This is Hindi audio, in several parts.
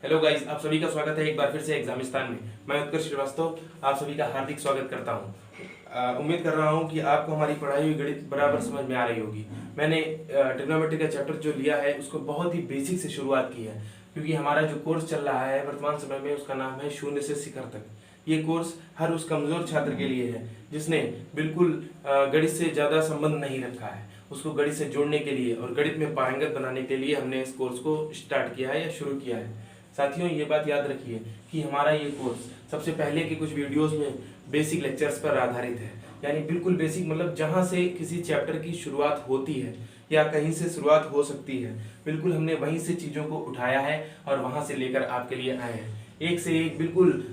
हेलो गाइस, आप सभी का स्वागत है एक बार फिर से एग्जामिस्तान में। मैं उत्कर्ष श्रीवास्तव आप सभी का हार्दिक स्वागत करता हूं। उम्मीद कर रहा हूं कि आपको हमारी पढ़ाई हुई गणित बराबर समझ में आ रही होगी। मैंने ट्रिग्नोमेट्री का चैप्टर जो लिया है उसको बहुत ही बेसिक से शुरुआत की है, क्योंकि हमारा जो कोर्स चल रहा है वर्तमान समय में उसका नाम है शून्य से शिखर तक। ये कोर्स हर उस कमजोर छात्र के लिए है जिसने बिल्कुल गणित से ज्यादा संबंध नहीं रखा है। उसको गणित से जोड़ने के लिए और गणित में पारंगत बनाने के लिए हमने इस कोर्स को स्टार्ट किया है या शुरू किया है। साथियों, ये बात याद रखिए कि हमारा ये कोर्स सबसे पहले के कुछ वीडियोस में बेसिक लेक्चर्स पर आधारित है, यानी बिल्कुल बेसिक मतलब जहां से किसी चैप्टर की शुरुआत होती है या कहीं से शुरुआत हो सकती है, बिल्कुल हमने वहीं से चीज़ों को उठाया है और वहां से लेकर आपके लिए आए हैं। एक से एक बिल्कुल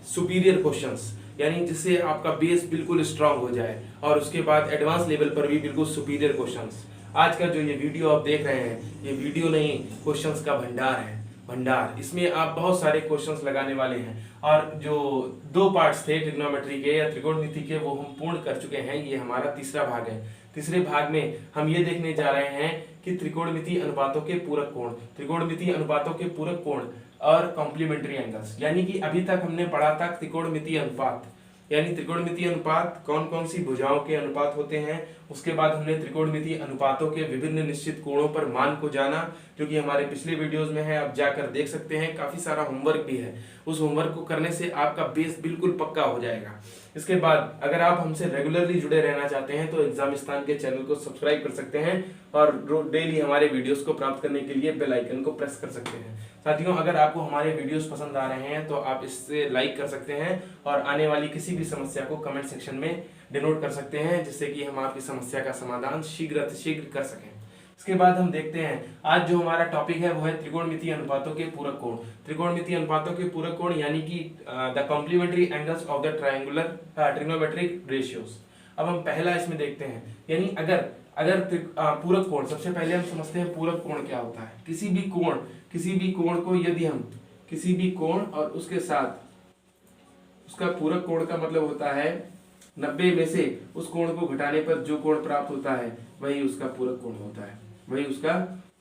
सुपीरियर क्वेश्चंस, यानी जिससे आपका बेस बिल्कुल स्ट्रांग हो जाए, और उसके बाद एडवांस लेवल पर भी बिल्कुल सुपीरियर क्वेश्चंस। आज का जो ये वीडियो आप देख रहे हैं, ये वीडियो नहीं, क्वेश्चंस का भंडार है। भंडार, इसमें आप बहुत सारे क्वेश्चंस लगाने वाले हैं, और जो दो पार्ट्स थे ट्रिग्नोमेट्री के या त्रिकोणमिति के वो हम पूर्ण कर चुके हैं। ये हमारा तीसरा भाग है। तीसरे भाग में हम ये देखने जा रहे हैं कि त्रिकोणमिति अनुपातों के पूरक कोण, त्रिकोणमिति अनुपातों के पूरक कोण और कॉम्प्लीमेंट्री एंगल्स। यानी कि अभी तक हमने पढ़ा था त्रिकोणमिति अनुपात, यानी त्रिकोणमिति अनुपात कौन कौन सी भुजाओं के अनुपात होते हैं। उसके बाद हमने त्रिकोणमिति अनुपातों के विभिन्न निश्चित कोणों पर मान को जाना, जो कि हमारे पिछले वीडियोस में है, आप जाकर देख सकते हैं। काफी सारा होमवर्क भी है, उस होमवर्क को करने से आपका बेस बिल्कुल पक्का हो जाएगा। इसके बाद अगर आप हमसे रेगुलरली जुड़े रहना चाहते हैं तो एग्जामिस्तान के चैनल को सब्सक्राइब कर सकते हैं और डेली हमारे वीडियोस को प्राप्त करने के लिए बेल आइकन को प्रेस कर सकते हैं। साथियों, अगर आपको हमारे वीडियोस पसंद आ रहे हैं तो आप इससे लाइक कर सकते हैं और आने वाली किसी भी समस्या को कमेंट सेक्शन में डिनोट कर सकते हैं, जिससे कि हम आपकी समस्या का समाधान शीघ्र कर सकें। इसके बाद हम देखते हैं आज जो हमारा टॉपिक है वो है त्रिकोणमिति अनुपातों के पूरक कोण। त्रिकोणमिति अनुपातों के पूरक कोण यानी कि the complementary angles of the triangular trigonometric ratios. अब हम पहला इसमें देखते हैं, यानी अगर पूरक कोण, सबसे पहले हम समझते हैं पूरक कोण क्या होता है। किसी भी कोण को यदि हम किसी भी कोण और उसके साथ उसका पूरक कोण का मतलब होता है 90 में से उस कोण को घटाने पर जो कोण प्राप्त होता है वही उसका पूरक कोण होता है, वही उसका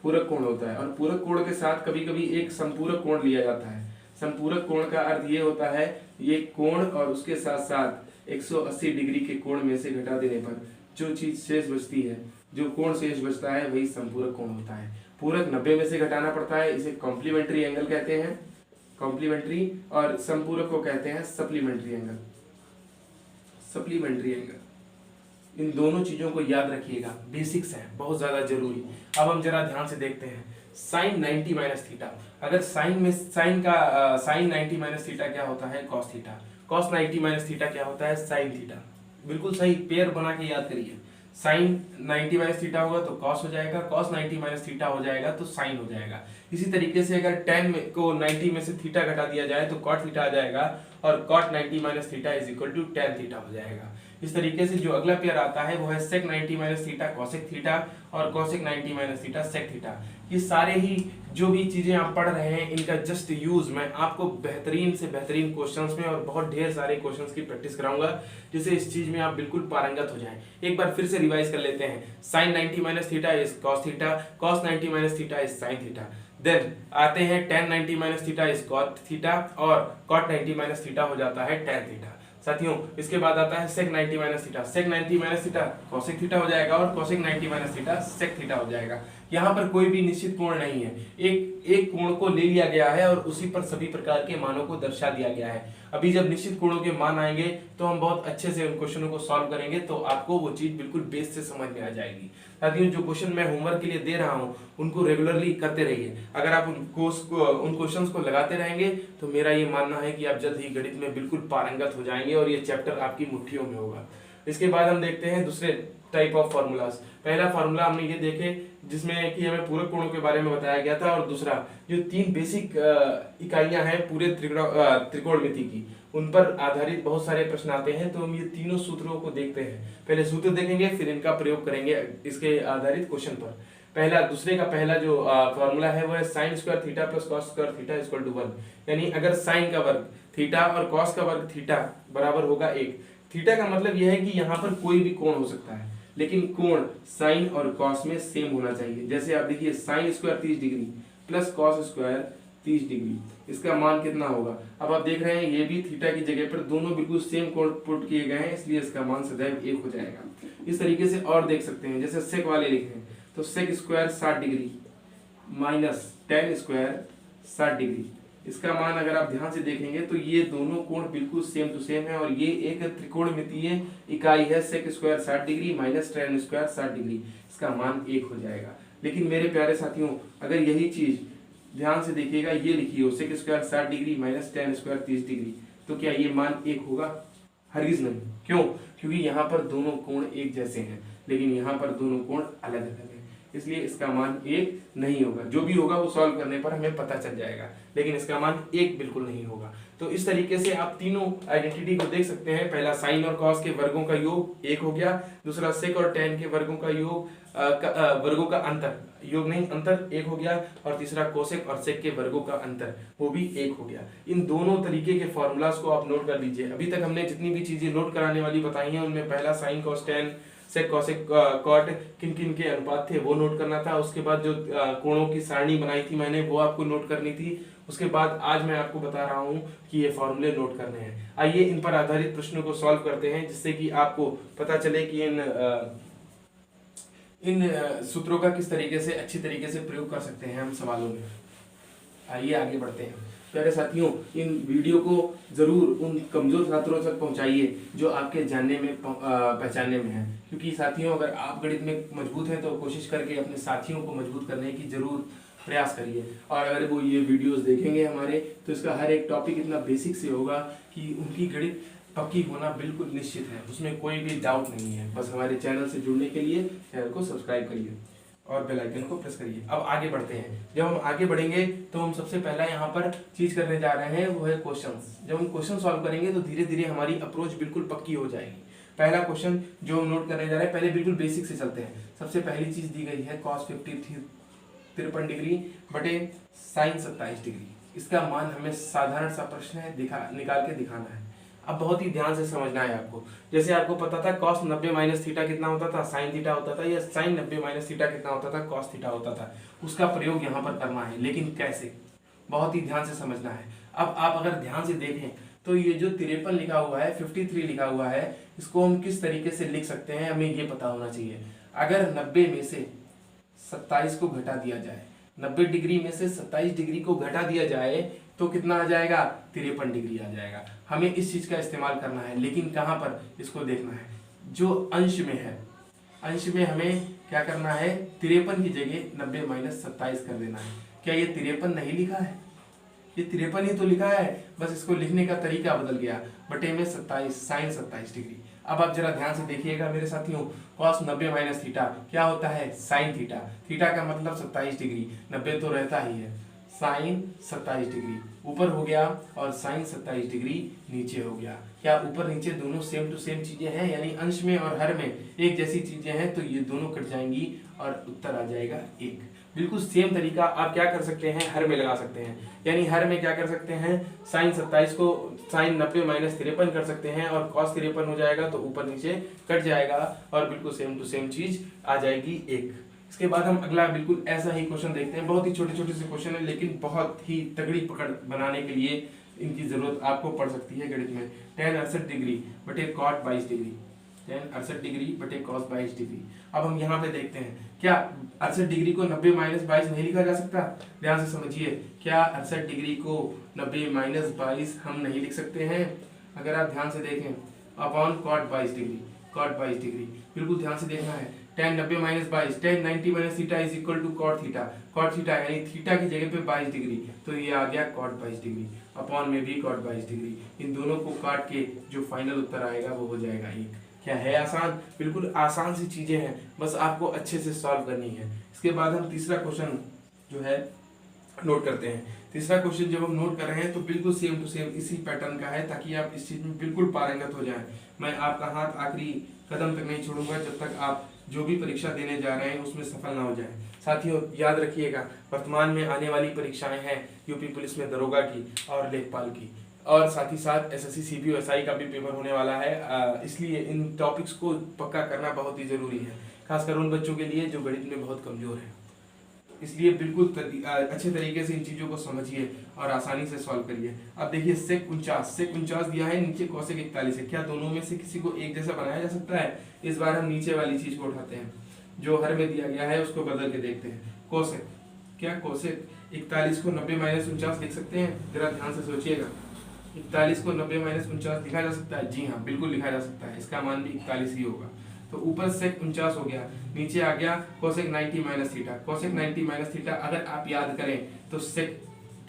पूरक कोण होता है। और पूरक कोण के साथ कभी कभी एक समपूरक कोण लिया जाता है। समपूरक कोण का अर्थ ये होता है ये कोण और उसके साथ साथ 180 डिग्री के कोण में से घटा देने पर जो चीज शेष बचती है, जो कोण शेष बचता है वही समपूरक कोण होता है। पूरक 90 में से घटाना पड़ता है, इसे कॉम्प्लीमेंट्री एंगल कहते हैं, कॉम्प्लीमेंट्री, और समपूरक को कहते हैं सप्लीमेंट्री एंगल, सप्लीमेंट्री एंगल। इन दोनों चीजों को याद रखिएगा, बेसिक्स है, बहुत ज्यादा जरूरी। अब हम जरा ध्यान से देखते हैं साइन 90 माइनस थीटा। अगर साइन 90 माइनस थीटा क्या होता है, cos theta. Cos 90 minus theta क्या होता है, साइन थीटा। बिल्कुल सही, पेयर बना के याद करिए। साइन 90 माइनस थीटा होगा तो कॉस हो जाएगा, कॉस 90 माइनस थीटा हो जाएगा तो साइन हो जाएगा। इसी तरीके से अगर tan को 90 में से थीटा घटा दिया जाए तो cot थीटा आ जाएगा, और cot 90 minus theta is equal to tan theta हो जाएगा। इस तरीके से जो अगला पेयर आता है वो है sec 90 minus theta cosec theta और cosec 90 minus theta sec theta. ये सारे ही जो भी चीजें आप पढ़ रहे हैं इनका जस्ट यूज मैं आपको बेहतरीन से बेहतरीन क्वेश्चंस में और बहुत ढेर सारे क्वेश्चंस की प्रैक्टिस कराऊंगा, जिससे इस चीज में आप बिल्कुल पारंगत हो जाएं। एक बार फिर से रिवाइज कर लेते हैं। sin 90 minus theta is cos theta, cos 90 minus theta is sin theta. Then आते हैं tan 90 minus theta is cot theta और cot 90 माइनस थीटा हो जाता है tan थीटा। साथियों, इसके बाद आता है sec 90 minus theta. sec 90 minus theta cosec theta हो जाएगा और cosec 90 minus theta sec theta हो जाएगा। यहाँ पर कोई भी निश्चित कोण नहीं है, एक कोण को ले लिया गया है और उसी पर सभी प्रकार के मानों को दर्शा दिया गया है। अभी जब निश्चित कोणों के मान आएंगे तो हम बहुत अच्छे से उन क्वेश्चनों को सॉल्व करेंगे, तो आपको वो चीज बिल्कुल बेस से समझ में आ जाएगी। साथियों, जो क्वेश्चन मैं होमवर्क के लिए दे रहा हूँ उनको रेगुलरली करते रहिए। अगर आप उन क्वेश्चंस को लगाते रहेंगे तो मेरा ये मानना है कि आप जल्द ही गणित में बिल्कुल पारंगत हो जाएंगे और ये चैप्टर आपकी मुट्ठियों में होगा। इसके बाद हम देखते हैं दूसरे टाइप ऑफ फार्मूलाज। पहला फार्मूला हमने ये देखे जिसमें कि हमें पूरक कोणों के बारे में बताया गया था, और दूसरा जो तीन बेसिक इकाइयां हैं पूरे त्रिकोणमिति की, उन पर आधारित बहुत सारे प्रश्न आते हैं। तो हम ये तीनों सूत्रों को देखते हैं। पहले सूत्र देखेंगे, फिर इनका प्रयोग करेंगे इसके आधारित क्वेश्चन पर। दूसरे का पहला जो फॉर्मूला है वो है sine square theta plus cos square theta equal to 1। यानी अगर साइन का वर्ग थीटा और कॉस का वर्ग थीटा बराबर होगा 1। थीटा का मतलब यह है कि यहाँ पर कोई भी कोण हो सकता है, लेकिन कोण साइन और कॉस में सेम होना चाहिए। जैसे आप देखिए sine square 30 degree plus cos square 30 degree. इसका मान कितना होगा? अब आप देख रहे हैं ये भी थीटा की जगह पर दोनों बिल्कुल सेम कोण पुट किए गए हैं, इसलिए इसका मान सदैव 1 हो जाएगा। इस तरीके से और देख सकते हैं, जैसे सेक वाले लिखे हैं तो sec square 60 degree minus tan square 60 degree. इसका मान अगर आप ध्यान से देखेंगे तो ये दोनों कोण बिल्कुल सेम टू सेम है और ये एक त्रिकोणमितीय इकाई है। Sec square 60 degree minus tan square 60 degree, इसका मान 1 हो जाएगा। लेकिन मेरे प्यारे साथियों, अगर यही चीज ध्यान से देखिएगा, ये लिखी हो sec square 60 degree minus tan square 30 degree, तो क्या ये मान 1 होगा? हरगिज नहीं। क्यों? क्योंकि यहाँ पर दोनों कोण एक जैसे हैं, लेकिन यहाँ पर दोनों कोण अलग अलग हैं, इसलिए इसका मान 1 नहीं होगा। जो भी होगा वो सॉल्व करने पर हमें पता चल जाएगा, लेकिन इसका मान 1 बिल्कुल नहीं होगा। तो इस तरीके से आप तीनों आइडेंटिटी को देख सकते हैं। पहला साइन और कॉस के वर्गों का योग 1 हो गया, दूसरा सेक और टेन के वर्गों का योग वर्गों का अंतर, योग नहीं अंतर 1 हो गया, और तीसरा कोसेक और सेक के वर्गों का अंतर वो भी 1 हो गया। इन दोनों तरीके के फॉर्मूलाज को आप नोट कर लीजिए। अभी तक हमने जितनी भी चीजें नोट कराने वाली बताई हैं उनमें पहला sine cos tan sec cosec cot किन किन के अनुपात थे वो नोट करना था। उसके बाद जो कोणों की सारणी बनाई थी मैंने वो आपको नोट करनी थी। उसके बाद आज मैं आपको बता रहा हूं कि ये फॉर्मूले नोट करने हैं। आइए इन पर आधारित प्रश्नों को सॉल्व करते हैं, जिससे कि आपको पता चले कि इन सूत्रों का किस तरीके से अच्छी तरीके से प्रयोग कर सकते हैं हम सवालों में। आइए आगे बढ़ते हैं। प्यारे साथियों, इन वीडियो को जरूर उन कमजोर छात्रों तक पहुंचाइए जो आपके जानने में पहचानने में है, क्योंकि साथियों अगर आप गणित में मजबूत हैं तो कोशिश करके अपने साथियों को मजबूत करने की जरूर प्रयास करिए। और अगर वो ये वीडियोस देखेंगे हमारे तो इसका हर एक टॉपिक इतना बेसिक से होगा कि उनकी गणित पक्की होना बिल्कुल निश्चित है, उसमें कोई भी डाउट नहीं है। बस हमारे चैनल से जुड़ने के लिए चैनल को सब्सक्राइब करिए और बेल आइकन को प्रेस करिए। अब आगे बढ़ते हैं। जब हम आगे बढ़ेंगे तो हम सबसे पहला यहाँ पर चीज करने जा रहे हैं वो है क्वेश्चंस। जब हम क्वेश्चन सॉल्व करेंगे तो धीरे धीरे हमारी अप्रोच बिल्कुल पक्की हो जाएगी। पहला क्वेश्चन जो हम नोट करने जा रहे हैं, पहले बिल्कुल बेसिक से चलते हैं। सबसे पहली चीज दी गई है कॉस 53 डिग्री बटे साइन 27 डिग्री। इसका मान हमें साधारण सा प्रश्न है, निकाल के दिखाना है। अब बहुत ही ध्यान से समझना है आपको। जैसे आपको पता था cos 90 माइनस थीटा कितना होता था, साइन थीटा होता था, या साइन 90 माइनस थीटा कितना होता था, cos थीटा होता था। उसका प्रयोग यहाँ पर करना है, लेकिन कैसे, बहुत ही ध्यान से समझना है। अब आप अगर ध्यान से देखें तो ये जो 53 लिखा हुआ है, 53 लिखा हुआ है, इसको हम किस तरीके से लिख सकते हैं हमें ये पता होना चाहिए। अगर 90 में से 27 को घटा दिया जाए, 90 डिग्री में से 27 डिग्री को घटा दिया जाए तो कितना आ जाएगा, 53 डिग्री आ जाएगा। हमें इस चीज का इस्तेमाल करना है, लेकिन कहां पर, इसको देखना है जो अंश में है। अंश में हमें क्या करना है, 53 की जगह 90 माइनस 27 कर देना है। क्या ये 53 नहीं लिखा है, ये 53 ही तो लिखा है, बस इसको लिखने का तरीका बदल गया। बटे में 27 साइन 27 डिग्री। अब आप जरा ध्यान से देखिएगा मेरे साथियों, cos 90 माइनस थीटा क्या होता है, साइन थीटा। थीटा का मतलब 27 डिग्री, 90 तो रहता ही है, साइन 27 डिग्री ऊपर हो गया और साइन 27 डिग्री नीचे हो गया। क्या ऊपर नीचे दोनों सेम टू सेम चीजें हैं, यानी अंश में और हर में एक जैसी चीजें हैं, तो ये दोनों कट जाएंगी और उत्तर आ जाएगा 1। बिल्कुल सेम तरीका आप क्या कर सकते हैं, हर में लगा सकते हैं। यानी हर में क्या कर सकते हैं, साइन 27 को साइन 90 माइनस 53 कर सकते हैं और cos 53 हो जाएगा तो ऊपर नीचे कट जाएगा और बिल्कुल सेम टू सेम चीज आ जाएगी 1। इसके बाद हम अगला बिल्कुल ऐसा ही क्वेश्चन देखते हैं। बहुत ही छोटे छोटे से क्वेश्चन है, लेकिन बहुत ही तगड़ी पकड़ बनाने के लिए इनकी जरूरत आपको पड़ सकती है गणित में। tan 68 डिग्री बटे cot 22 डिग्री, tan 68 डिग्री बटे cos 22 डिग्री। अब हम यहाँ पे देखते हैं, क्या 68 डिग्री को 90 माइनस 22 नहीं लिखा जा सकता? ध्यान से समझिए, क्या 68 डिग्री को 90 माइनस 22 हम नहीं लिख सकते हैं? अगर आप ध्यान से देखें, upon cot 22 degree, cot 22 degree बिल्कुल ध्यान से देखना है। tan 90 minus 22, tan 90 minus theta is equal to cot theta. cot theta यानी थीटा की जगह पे 22 डिग्री, तो ये आ गया cot 22 डिग्री, अपॉन में भी cot 22 डिग्री। इन दोनों को काट के जो फाइनल उत्तर आएगा वो हो जाएगा 1। क्या है आसान, बिल्कुल आसान सी चीजें हैं, बस आपको अच्छे से सॉल्व करनी है। इसके बाद हम तीसरा क्वेश्चन जो है नोट करते हैं। तीसरा क्वेश्चन जब हम नोट कर रहे हैं तो बिल्कुल सेम टू सेम इसी पैटर्न का है, ताकि आप इस चीज में बिल्कुल पारंगत हो जाएं। मैं आपका हाथ आखिरी कदम तक नहीं छोड़ूंगा जब तक आप जो भी परीक्षा देने जा रहे हैं उसमें सफल ना हो जाएं। साथियों याद रखिएगा, वर्तमान में आने वाली परीक्षाएं हैं यूपी पुलिस में दरोगा की और लेखपाल की, और साथ ही साथ एसएससी सीपीओ एसआई का भी पेपर होने वाला है। इसलिए इन टॉपिक्स को पक्का करना बहुत ही जरूरी है, खासकर उन बच्चों के लिए जो गणित में बहुत कमजोर है। इसलिए बिल्कुल अच्छे तरीके से इन चीज़ों को समझिए और आसानी से सॉल्व करिए। अब देखिए सेक 49 दिया है, नीचे कॉसेक 41 है। क्या दोनों में से किसी को एक जैसा बनाया जा सकता है? इस बार हम नीचे वाली चीज को उठाते हैं, जो हर में दिया गया है उसको बदल के देखते हैं। कोसेक, क्या कोसेक 41 को 90 माइनस 49 लिख सकते हैं? जरा ध्यान से सोचिएगा। 41 को 90 माइनस 49 लिखा जा सकता है? जी हाँ, बिल्कुल लिखा जा सकता है। इसका मान भी 41 ही होगा। तो ऊपर सेक 49 हो गया, नीचे आ गया cosec 90 minus theta. Cosec 90 minus theta अगर आप याद करें तो सेक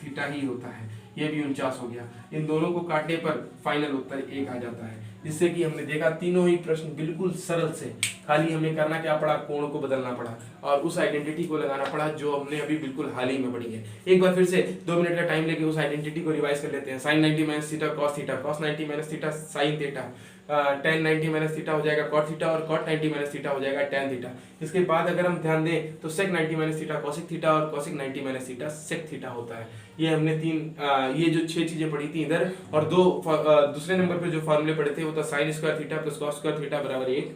थीटा ही होता है। ये भी 49 हो गया। इन दोनों को काटने पर फाइनल उत्तर 1 आ जाता है। जिससे कि हमने देखा तीनों ही प्रश्न बिल्कुल सरल से, खाली हमें करना क्या पड़ा, कोण को बदलना पड़ा और उस आइडेंटिटी को लगाना पड़ा जो हमने अभी बिल्कुल हाल ही में पढ़ी है। एक बार फिर से 2 मिनट का टाइम लेके उस आइडेंटिटी को रिवाइज कर लेते हैं। Sine 90 minus theta cos theta, cos 90 minus theta sine theta, tan 90 minus theta हो जाएगा कॉट थीटा और कॉट 90 माइनस थीटा हो जाएगा टेन थीटा। इसके बाद अगर हम ध्यान दें तो sec 90 minus theta cosec theta और cosec 90 minus theta sec theta होता है। ये हमने ये जो 6 चीजें पढ़ी थी इधर, और दूसरे नंबर पे जो फॉर्मूले पढ़े थे वो था sine square theta plus cos square theta बराबर 1,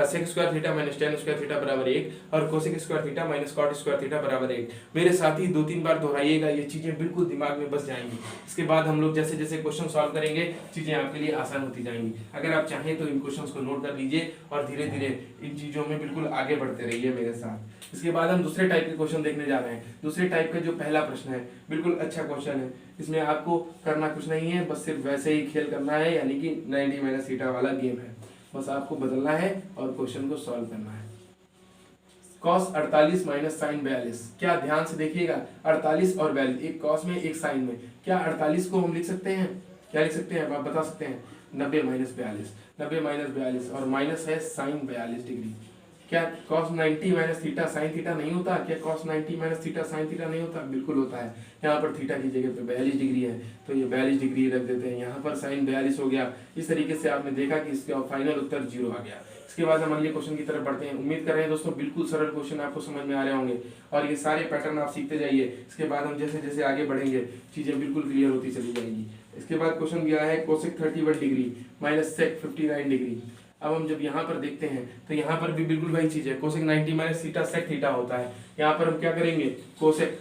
sec square theta minus tan square theta बराबर 1 और cosec square theta minus cot square theta बराबर 1। मेरे साथ ही 2-3 बार दोहराइएगा, ये चीजें बिल्कुल दिमाग में बस जाएंगी। इसके बाद हम लोग जैसे जैसे क्वेश्चन सॉल्व करेंगे चीजें आपके लिए आसान होती जाएंगी। अगर आप चाहें तो इन क्वेश्चंस को नोट कर लीजिए और धीरे धीरे इन चीजों में बिल्कुल आगे बढ़ते रहिए मेरे साथ। इसके बाद हम दूसरे टाइप के क्वेश्चन देखने जा रहे हैं। दूसरे टाइप का जो पहला प्रश्न है बिल्कुल अच्छा क्वेश्चन है। इसमें आपको करना कुछ नहीं है, बस सिर्फ वैसे ही खेल करना है, यानी कि 90 माइनस थीटा वाला गेम है। बस आपको बदलना है और क्वेश्चन को सॉल्व करना है। कॉस 48 माइनस साइन 42, क्या ध्यान से देखिएगा, 48 और 42, एक कॉस में एक साइन में। क्या 48 को हम लिख सकते हैं? क्या लिख सकते हैं? आप बता सकते हैं 90 माइनस 42, 90 माइनस 42 और माइनस है साइन 42 डिग्री। क्या cos 90 minus theta sine theta नहीं होता? क्या cos 90 minus theta sine theta नहीं होता? बिल्कुल होता है। यहाँ पर थीटा की जगह पे 42 डिग्री है तो ये 42 डिग्री रख देते हैं। यहाँ पर साइन 42 हो गया। इस तरीके से आपने देखा कि इसका फाइनल उत्तर 0 आ गया। इसके बाद हम अगले क्वेश्चन की तरफ बढ़ते हैं। उम्मीद कर रहे हैं दोस्तों बिल्कुल सरल क्वेश्चन आपको समझ में आ रहे होंगे और ये सारे पैटर्न आप सीखते जाइए। इसके बाद हम जैसे जैसे आगे बढ़ेंगे चीजें बिल्कुल क्लियर होती चली जाएंगी। इसके बाद क्वेश्चन दिया है cosec 31 degree minus sec 59 degree. अब हम जब यहाँ पर देखते हैं तो यहाँ पर भी बिल्कुल वही चीज है, cosec 90 minus theta sec theta होता है। यहाँ पर हम क्या करेंगे, कोसेक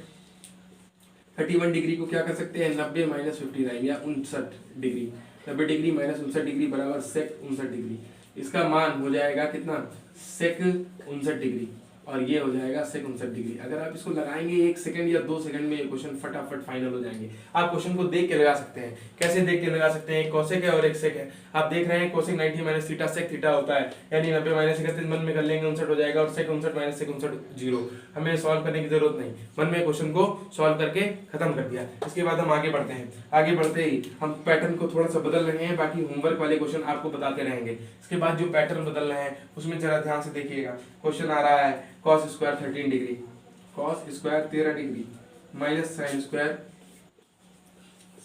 31 डिग्री को क्या कर सकते हैं, 90 माइनस 59 या 59 डिग्री, 90 डिग्री माइनस 59 डिग्री बराबर सेक 59 डिग्री। इसका मान हो जाएगा कितना, सेक 59 डिग्री और ये हो जाएगा सेक 59 डिग्री। अगर आप इसको लगाएंगे 1 सेकंड या 2 सेकंड में ये क्वेश्चन फटाफट फाइनल हो जाएंगे। आप क्वेश्चन को देख के लगा सकते हैं। कैसे देख के लगा सकते हैं, कोसेक है और एक सेक है। आप देख रहे हैं cosec 90 minus theta sec theta होता है, यानी 90 माइनस 31 मन में कर लेंगे 59 हो जाएगा और सेक 59 माइनस सेक 59 0। हमें सॉल्व करने की जरूरत नहीं, मन में क्वेश्चन को सॉल्व करके खत्म कर दिया। इसके बाद हम आगे बढ़ते हैं। आगे बढ़ते ही हम पैटर्न को थोड़ा सा बदल रहे हैं, बाकी होमवर्क वाले क्वेश्चन आपको बताते रहेंगे। इसके बाद जो पैटर्न बदल रहे हैं उसमें जरा ध्यान से देखिएगा। क्वेश्चन आ रहा है cos square 13 degree, cos square 13 degree minus sine square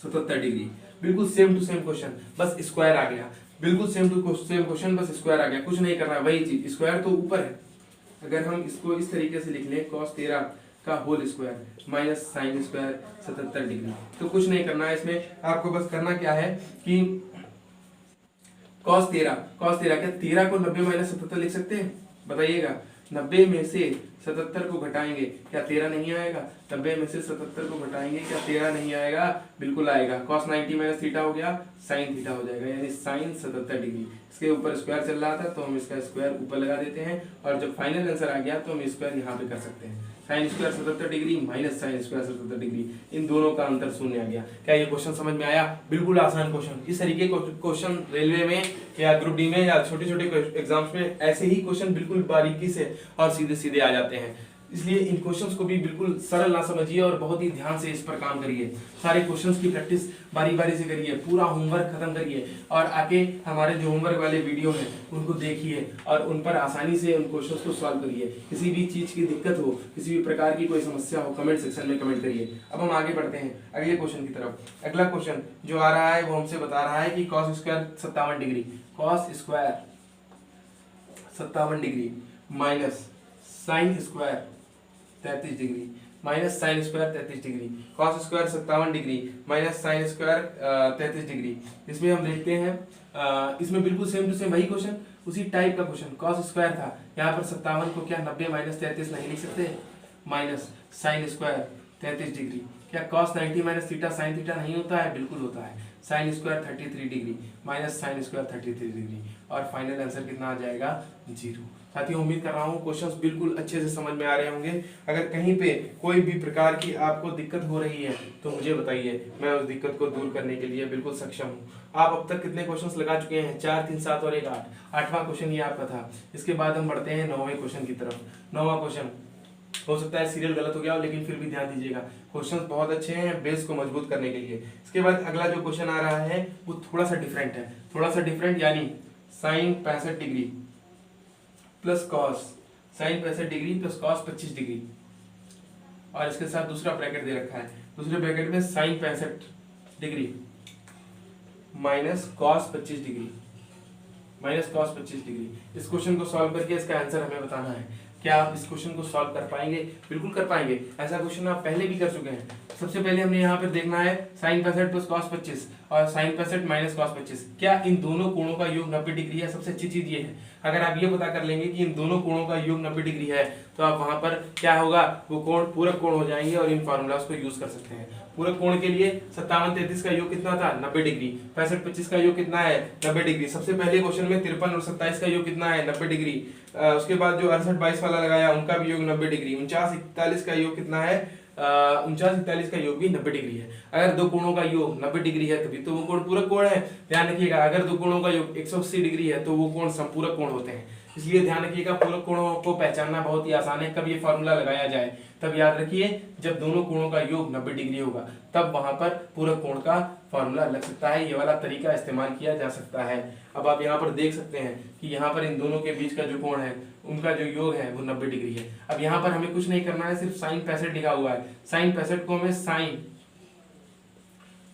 77 degree. बिल्कुल सेम टू सेम क्वेश्चन, बस स्क्वायर आ गया। बिल्कुल सेम टू सेम क्वेश्चन, बस स्क्वायर आ गया। कुछ नहीं करना, वही चीज, स्क्वायर तो ऊपर है। अगर हम इसको इस तरीके से लिख लें cos 13 का whole square minus sine square 77 degree, तो कुछ नहीं करना है इसमें। आपको बस करना क्या है कि cos 13 क्या 13 को 90 माइनस 77 लिख सकते हैं? बताइएगा। 90 में से 77 को घटाएंगे, क्या 13 नहीं आएगा? 90 में से 77 को घटाएंगे, क्या 13 नहीं आएगा? बिल्कुल आएगा। cos 90 माइनस थीटा हो गया, साइन थीटा हो जाएगा, यानी साइन 77 डिग्री। इसके ऊपर स्क्वायर चल रहा था तो हम इसका स्क्वायर ऊपर लगा देते हैं और जब फाइनल आंसर आ गया तो हम स्क्वायर यहाँ पे कर सकते हैं। Sine square 77 degree minus sine square 77 degree, इन दोनों का अंतर शून्य आ गया। क्या ये क्वेश्चन समझ में आया? बिल्कुल आसान क्वेश्चन। इस तरीके क्वेश्चन रेलवे में या ग्रुप डी में या छोटे छोटे एग्जाम्स में ऐसे ही क्वेश्चन बिल्कुल बारीकी से और सीधे सीधे आ जाते हैं। इसलिए इन क्वेश्चंस को भी बिल्कुल सरल ना समझिए और बहुत ही ध्यान से इस पर काम करिए। सारे क्वेश्चंस की प्रैक्टिस बारी बारी से करिए, पूरा होमवर्क खत्म करिए और आके हमारे जो होमवर्क वाले वीडियो हैं उनको देखिए और उन पर आसानी से उन क्वेश्चंस को सॉल्व करिए। किसी भी चीज की दिक्कत हो, किसी भी प्रकार की कोई समस्या हो, कमेंट सेक्शन में कमेंट करिए। अब हम आगे बढ़ते हैं अगले क्वेश्चन की तरफ। अगला क्वेश्चन जो आ रहा है वो हमसे बता रहा है कि cos square 57 degree, cos square 57 degree minus sine square 33 degree minus sine square 33 degree, cos square 57 degree minus sine square 33 degree. इसमें हम देखते हैं इसमें बिल्कुल सेम टू सेम वही क्वेश्चन, उसी टाइप का क्वेश्चन। cos स्क्वायर था, यहाँ पर 57 को क्या 90 माइनस 33 नहीं लिख सकते? Minus sine square 33 degree. क्या cos 90 minus theta sine theta नहीं होता है? बिल्कुल होता है। Sine square 33 degree minus sine square 33 degree, और फाइनल आंसर कितना आ जाएगा? 0। साथियों, उम्मीद कर रहा हूँ क्वेश्चंस बिल्कुल अच्छे से समझ में आ रहे होंगे। अगर कहीं पे कोई भी प्रकार की आपको दिक्कत हो रही है तो मुझे बताइए, मैं उस दिक्कत को दूर करने के लिए बिल्कुल सक्षम हूँ। आप अब तक कितने क्वेश्चंस लगा चुके हैं? 4, 3, 7 और 1, 8। 8वां क्वेश्चन ये आपका था। इसके बाद हम बढ़ते हैं 9वें क्वेश्चन की तरफ। 9वां क्वेश्चन हो सकता है सीरियल गलत हो गया हो, लेकिन फिर भी ध्यान दीजिएगा, क्वेश्चंस बहुत अच्छे हैं बेस को मजबूत करने के लिए। इसके बाद अगला जो क्वेश्चन आ रहा है वो थोड़ा सा डिफरेंट है, थोड़ा सा डिफरेंट, यानी sine 65 degree plus cos, sine 65 degree plus cos 25 degree, और इसके साथ दूसरा ब्रैकेट दे रखा है। दूसरे ब्रैकेट में sine 65 degree minus cos 25 degree, minus cos 25 degree. इस क्वेश्चन को सॉल्व करके इसका आंसर हमें बताना है। क्या आप इस क्वेश्चन को सॉल्व कर पाएंगे? बिल्कुल कर पाएंगे। ऐसा क्वेश्चन आप पहले भी कर चुके हैं। सबसे पहले हमने यहाँ पे देखना है साइन 65 प्लस कॉस 25 और साइन 65 माइनस कॉस 25, क्या इन दोनों कोणों का योग 90 डिग्री है? सबसे अच्छी चीज ये है, अगर आप ये पता कर लेंगे कि इन दोनों कोणों का योग 90 डिग्री है तो आप वहां पर क्या होगा, वो कोण पूरक कोण हो जाएंगे और इन फॉर्मूलाज को यूज कर सकते हैं। पूरक कोण के लिए 57 33 का योग कितना था? 90 डिग्री। 65 25 का योग कितना है? 90 डिग्री। सबसे पहले क्वेश्चन में 53 और 27 का योग कितना है? 90 डिग्री। उसके बाद जो 68 22 वाला लगाया उनका भी योग 90 डिग्री। 49 41 का योग कितना है? 49 41 का योग भी 90 डिग्री है। अगर दो कोणों का योग 90 डिग्री है तभी तो वो कोण पूरक कोण है। ध्यान रखिएगा, अगर दो कोणों का योग 180 डिग्री है तो वो कोण संपूरक कोण होते हैं। इसलिए ध्यान रखिएगा, पूरक कोणों को पहचानना बहुत ही आसान है। कब ये फॉर्मूला लगाया जाए? तब याद रखिए जब दोनों कोणों का योग 90 डिग्री होगा, तब वहां पर पूरक कोण का फॉर्मूला लग सकता है। ये वाला तरीका इस्तेमाल किया जा सकता है। अब आप यहाँ पर देख सकते हैं कि यहाँ पर इन दोनों के बीच का जो कोण है उनका जो योग है वो 90 डिग्री है। अब यहाँ पर हमें कुछ नहीं करना है, सिर्फ साइन 65 लिखा हुआ है। साइन 65 को हमें साइन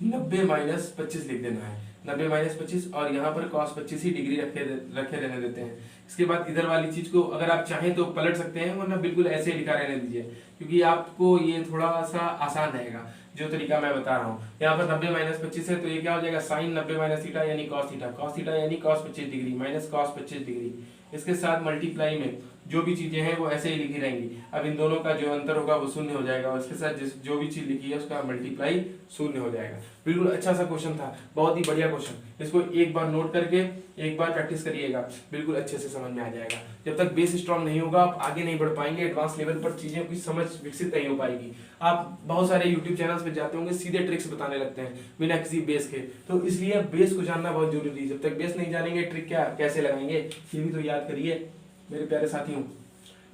90 माइनस 25 लिख देना है। 90 माइनस 25 और यहाँ पर cos 25 ही डिग्री रखे रहने देते हैं। इसके बाद इधर वाली चीज को अगर आप चाहें तो पलट सकते हैं, वरना बिल्कुल ऐसे ही लिखा रहने दीजिए, क्योंकि आपको ये थोड़ा सा आसान रहेगा जो तरीका मैं बता रहा हूँ। यहाँ पर 90 माइनस 25 है तो ये क्या हो जाएगा? साइन 90 माइनस थीटा यानी कॉस थीटा, कॉस थीटा यानी cos 25 degree minus cos 25 degree. इसके साथ मल्टीप्लाई में जो भी चीजें हैं वो ऐसे ही लिखी रहेंगी। अब इन दोनों का जो अंतर होगा वो शून्य हो जाएगा और इसके साथ जो भी चीज लिखी है उसका मल्टीप्लाई शून्य हो जाएगा। बिल्कुल अच्छा सा क्वेश्चन था, बहुत ही बढ़िया क्वेश्चन। इसको एक बार नोट करके एक बार प्रैक्टिस करिएगा, बिल्कुल अच्छे से समझ में आ जाएगा। जब तक बेस स्ट्रॉन्ग नहीं होगा आप आगे नहीं बढ़ पाएंगे, एडवांस लेवल पर चीजें की समझ विकसित नहीं हो पाएगी। आप बहुत सारे यूट्यूब चैनल्स पे जाते होंगे, सीधे ट्रिक्स बताने लगते हैं बिना किसी बेस के, तो इसलिए बेस को जानना बहुत जरूरी है। जब तक बेस नहीं जानेंगे ट्रिक क्या कैसे लगाएंगे ये भी तो याद करिए मेरे प्यारे साथियों।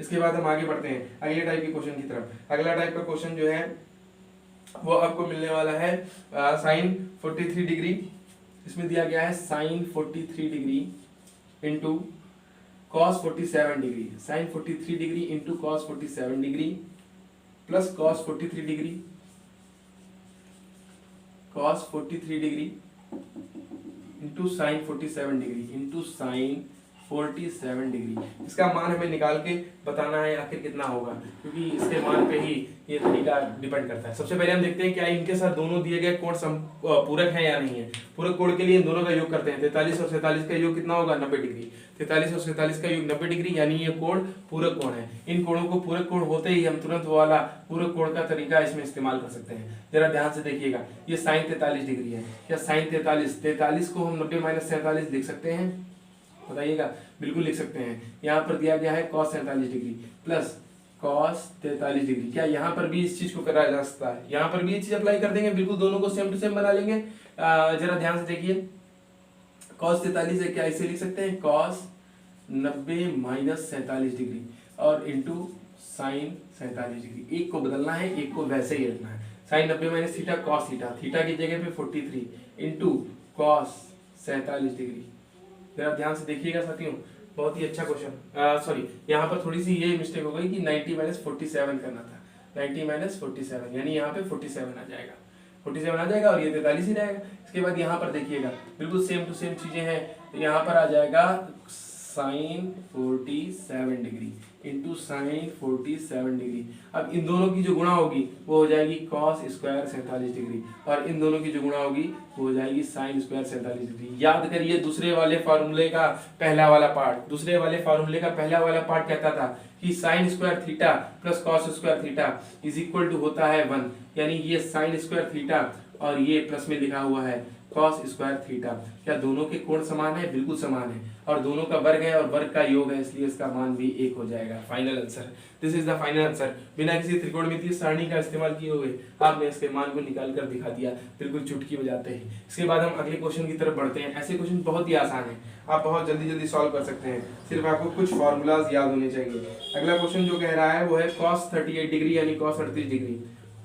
इसके बाद हम आगे बढ़ते हैं अगले टाइप के क्वेश्चन की तरफ। अगला टाइप का क्वेश्चन जो है वो आपको मिलने वाला है साइन 43 डिग्री। इसमें दिया गया है sine 43 degree into cos 47 degree, sine 43 degree into cos 47 degree plus cos 43 degree, cos 43 degree into sine 47 degree into sine 47 degree. इसका मान हमें निकाल के बताना है आखिर कितना होगा, क्योंकि इसके मान पे ही ये तरीका डिपेंड करता है। सबसे पहले हम देखते हैं क्या इनके साथ दोनों दिए गए कोण पूरक है या नहीं है। पूरक कोण के लिए इन दोनों का योग करते हैं। 43 और 47 का योग कितना होगा? 90 डिग्री। 43 और 47 का योग 90 डिग्री, यानी ये कोण पूरक कोण है। इन कोणों को पूरक कोण होते ही हम तुरंत वो वाला पूरक कोण का तरीका इसमें इस्तेमाल कर सकते हैं। जरा ध्यान से देखिएगा, ये साइन 43 डिग्री है। क्या साइन 43 को हम 90 माइनस 47 लिख सकते हैं? बताइएगा। बिल्कुल लिख सकते हैं। यहाँ पर दिया गया है cos 47 degree plus cos 43 degree. क्या यहाँ पर भी इस चीज को करा जा सकता है? यहाँ पर भी ये चीज अप्लाई कर देंगे, बिल्कुल दोनों को सेम टू सेम बना लेंगे। जरा ध्यान से देखिए, cos 43 है, क्या इसे लिख सकते हैं? cos 90 माइनस 47 डिग्री और इंटू साइन 47 डिग्री। एक को बदलना है, एक को वैसे ही रखना है। Sine 90 minus theta cos theta, theta की जगह पे 43 इंटू cos 47 डिग्री। जरा ध्यान से देखिएगा साथियों, बहुत ही अच्छा क्वेश्चन। सॉरी, यहाँ पर थोड़ी सी ये मिस्टेक हो गई कि 90 माइनस 47 करना था। 90 माइनस 47 यानी यहाँ पे 47 आ जाएगा, 47 आ जाएगा और ये 43 ही रहेगा। इसके बाद यहाँ पर देखिएगा बिल्कुल सेम टू सेम चीजें हैं। यहाँ पर आ जाएगा sine 47 degree into sine 47 degree. अब इन दोनों की जो गुणा होगी वो हो जाएगी कॉस स्क्वायर 47 डिग्री, और इन दोनों की जो गुणा होगी वो हो जाएगी साइन स्क्वायर 47 डिग्री। याद करिए दूसरे वाले फार्मूले का पहला वाला पार्ट, दूसरे वाले फार्मूले का पहला वाला पार्ट कहता था कि sine square theta plus cos square theta is equal to होता है 1, यानी ये साइन स्क्वायर थीटा और ये प्लस में लिखा हुआ है कॉस स्क्वायर थीटा। क्या दोनों के कोण समान है? बिल्कुल समान है, और दोनों का वर्ग है और वर्ग का योग है, इसलिए इसका मान भी 1 हो जाएगा। Final answer, this is the final answer. बिना किसी त्रिकोणमितीय सारणी का इस्तेमाल किए हुए आपने इसके मान को निकाल कर दिखा दिया, बिल्कुल चुटकी बजाते ही। इसके बाद हम अगले क्वेश्चन की तरफ बढ़ते हैं। ऐसे क्वेश्चन बहुत ही आसान है, आप बहुत जल्दी जल्दी सॉल्व कर सकते हैं, सिर्फ आपको कुछ फॉर्मूलाज याद होने चाहिए। अगला क्वेश्चन जो कह रहा है वो है cos 38 डिग्री यानी cos 38 degree,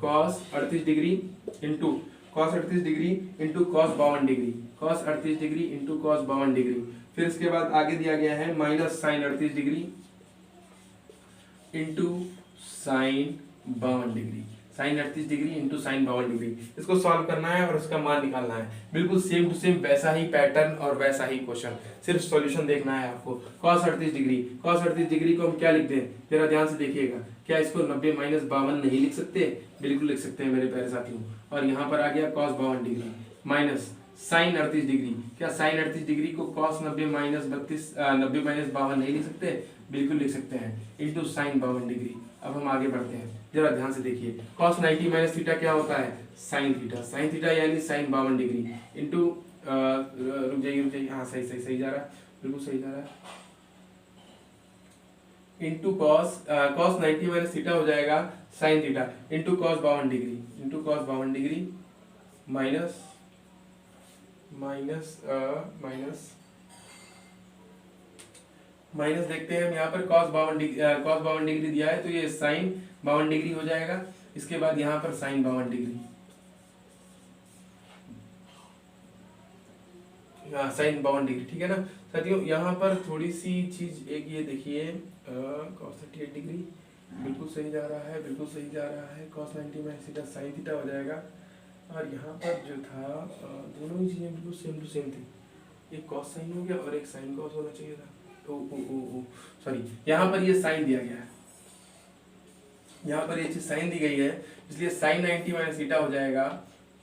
cos 38 degree into cos 38 degree into cos 52 degree, cos 38 degree into cos 52 degree. फिर इसके बाद आगे दिया गया है minus sine 38 degree into sine 52 degree, sine 38 degree into sine 52 degree. इसको सॉल्व करना है और इसका मान निकालना है। बिल्कुल सेम टू सेम वैसा ही पैटर्न और वैसा ही क्वेश्चन, सिर्फ सॉल्यूशन देखना है आपको। cos 38 डिग्री, cos 38 डिग्री को हम क्या लिखते हैं जरा ध्यान से देखिएगा। क्या इसको 90 माइनस 52 नहीं लिख सकते? बिल्कुल लिख सकते हैं मेरे प्यारे साथियों। और यहाँ पर आ गया cos 52 degree minus sine 38 degree. क्या साइन 38 डिग्री को cos 90 माइनस 52 नहीं लिख सकते? बिल्कुल लिख सकते हैं, इंटू साइन 52 डिग्री। अब हम आगे बढ़ते हैं, जरा ध्यान से देखिए। cos 90 माइनस थीटा क्या होता है? साइन थीटा, साइन थीटा यानी साइन 52 डिग्री इंटू रुक जाइए, हाँ सही जा रहा है, बिल्कुल सही जा रहा है। इंटू cos 90 माइनस थीटा हो जाएगा sign theta into cos 52 degree, into cos 52 degree minus minus देखते हैं हम यहाँ पर cos 52 डिग्री दिया है तो ये साइन 52 डिग्री हो जाएगा। इसके बाद यहाँ पर साइन 52 डिग्री, साइन 52 डिग्री, ठीक है ना साथियों। यहाँ पर थोड़ी सी चीज एक ये देखिए, cos 38 डिग्री बिल्कुल सही जा रहा है, बिल्कुल सही जा रहा है। cos 90 minus theta sine theta हो जाएगा, और यहाँ पर जो था दोनों ही चीजें बिल्कुल सेम टू सेम थी। एक cos साइन हो गया और एक साइन cos होना चाहिए था। सॉरी, यहाँ पर ये साइन दिया गया है, यहाँ पर ये चीज साइन दी गई है, इसलिए साइन 90 माइनस थीटा हो जाएगा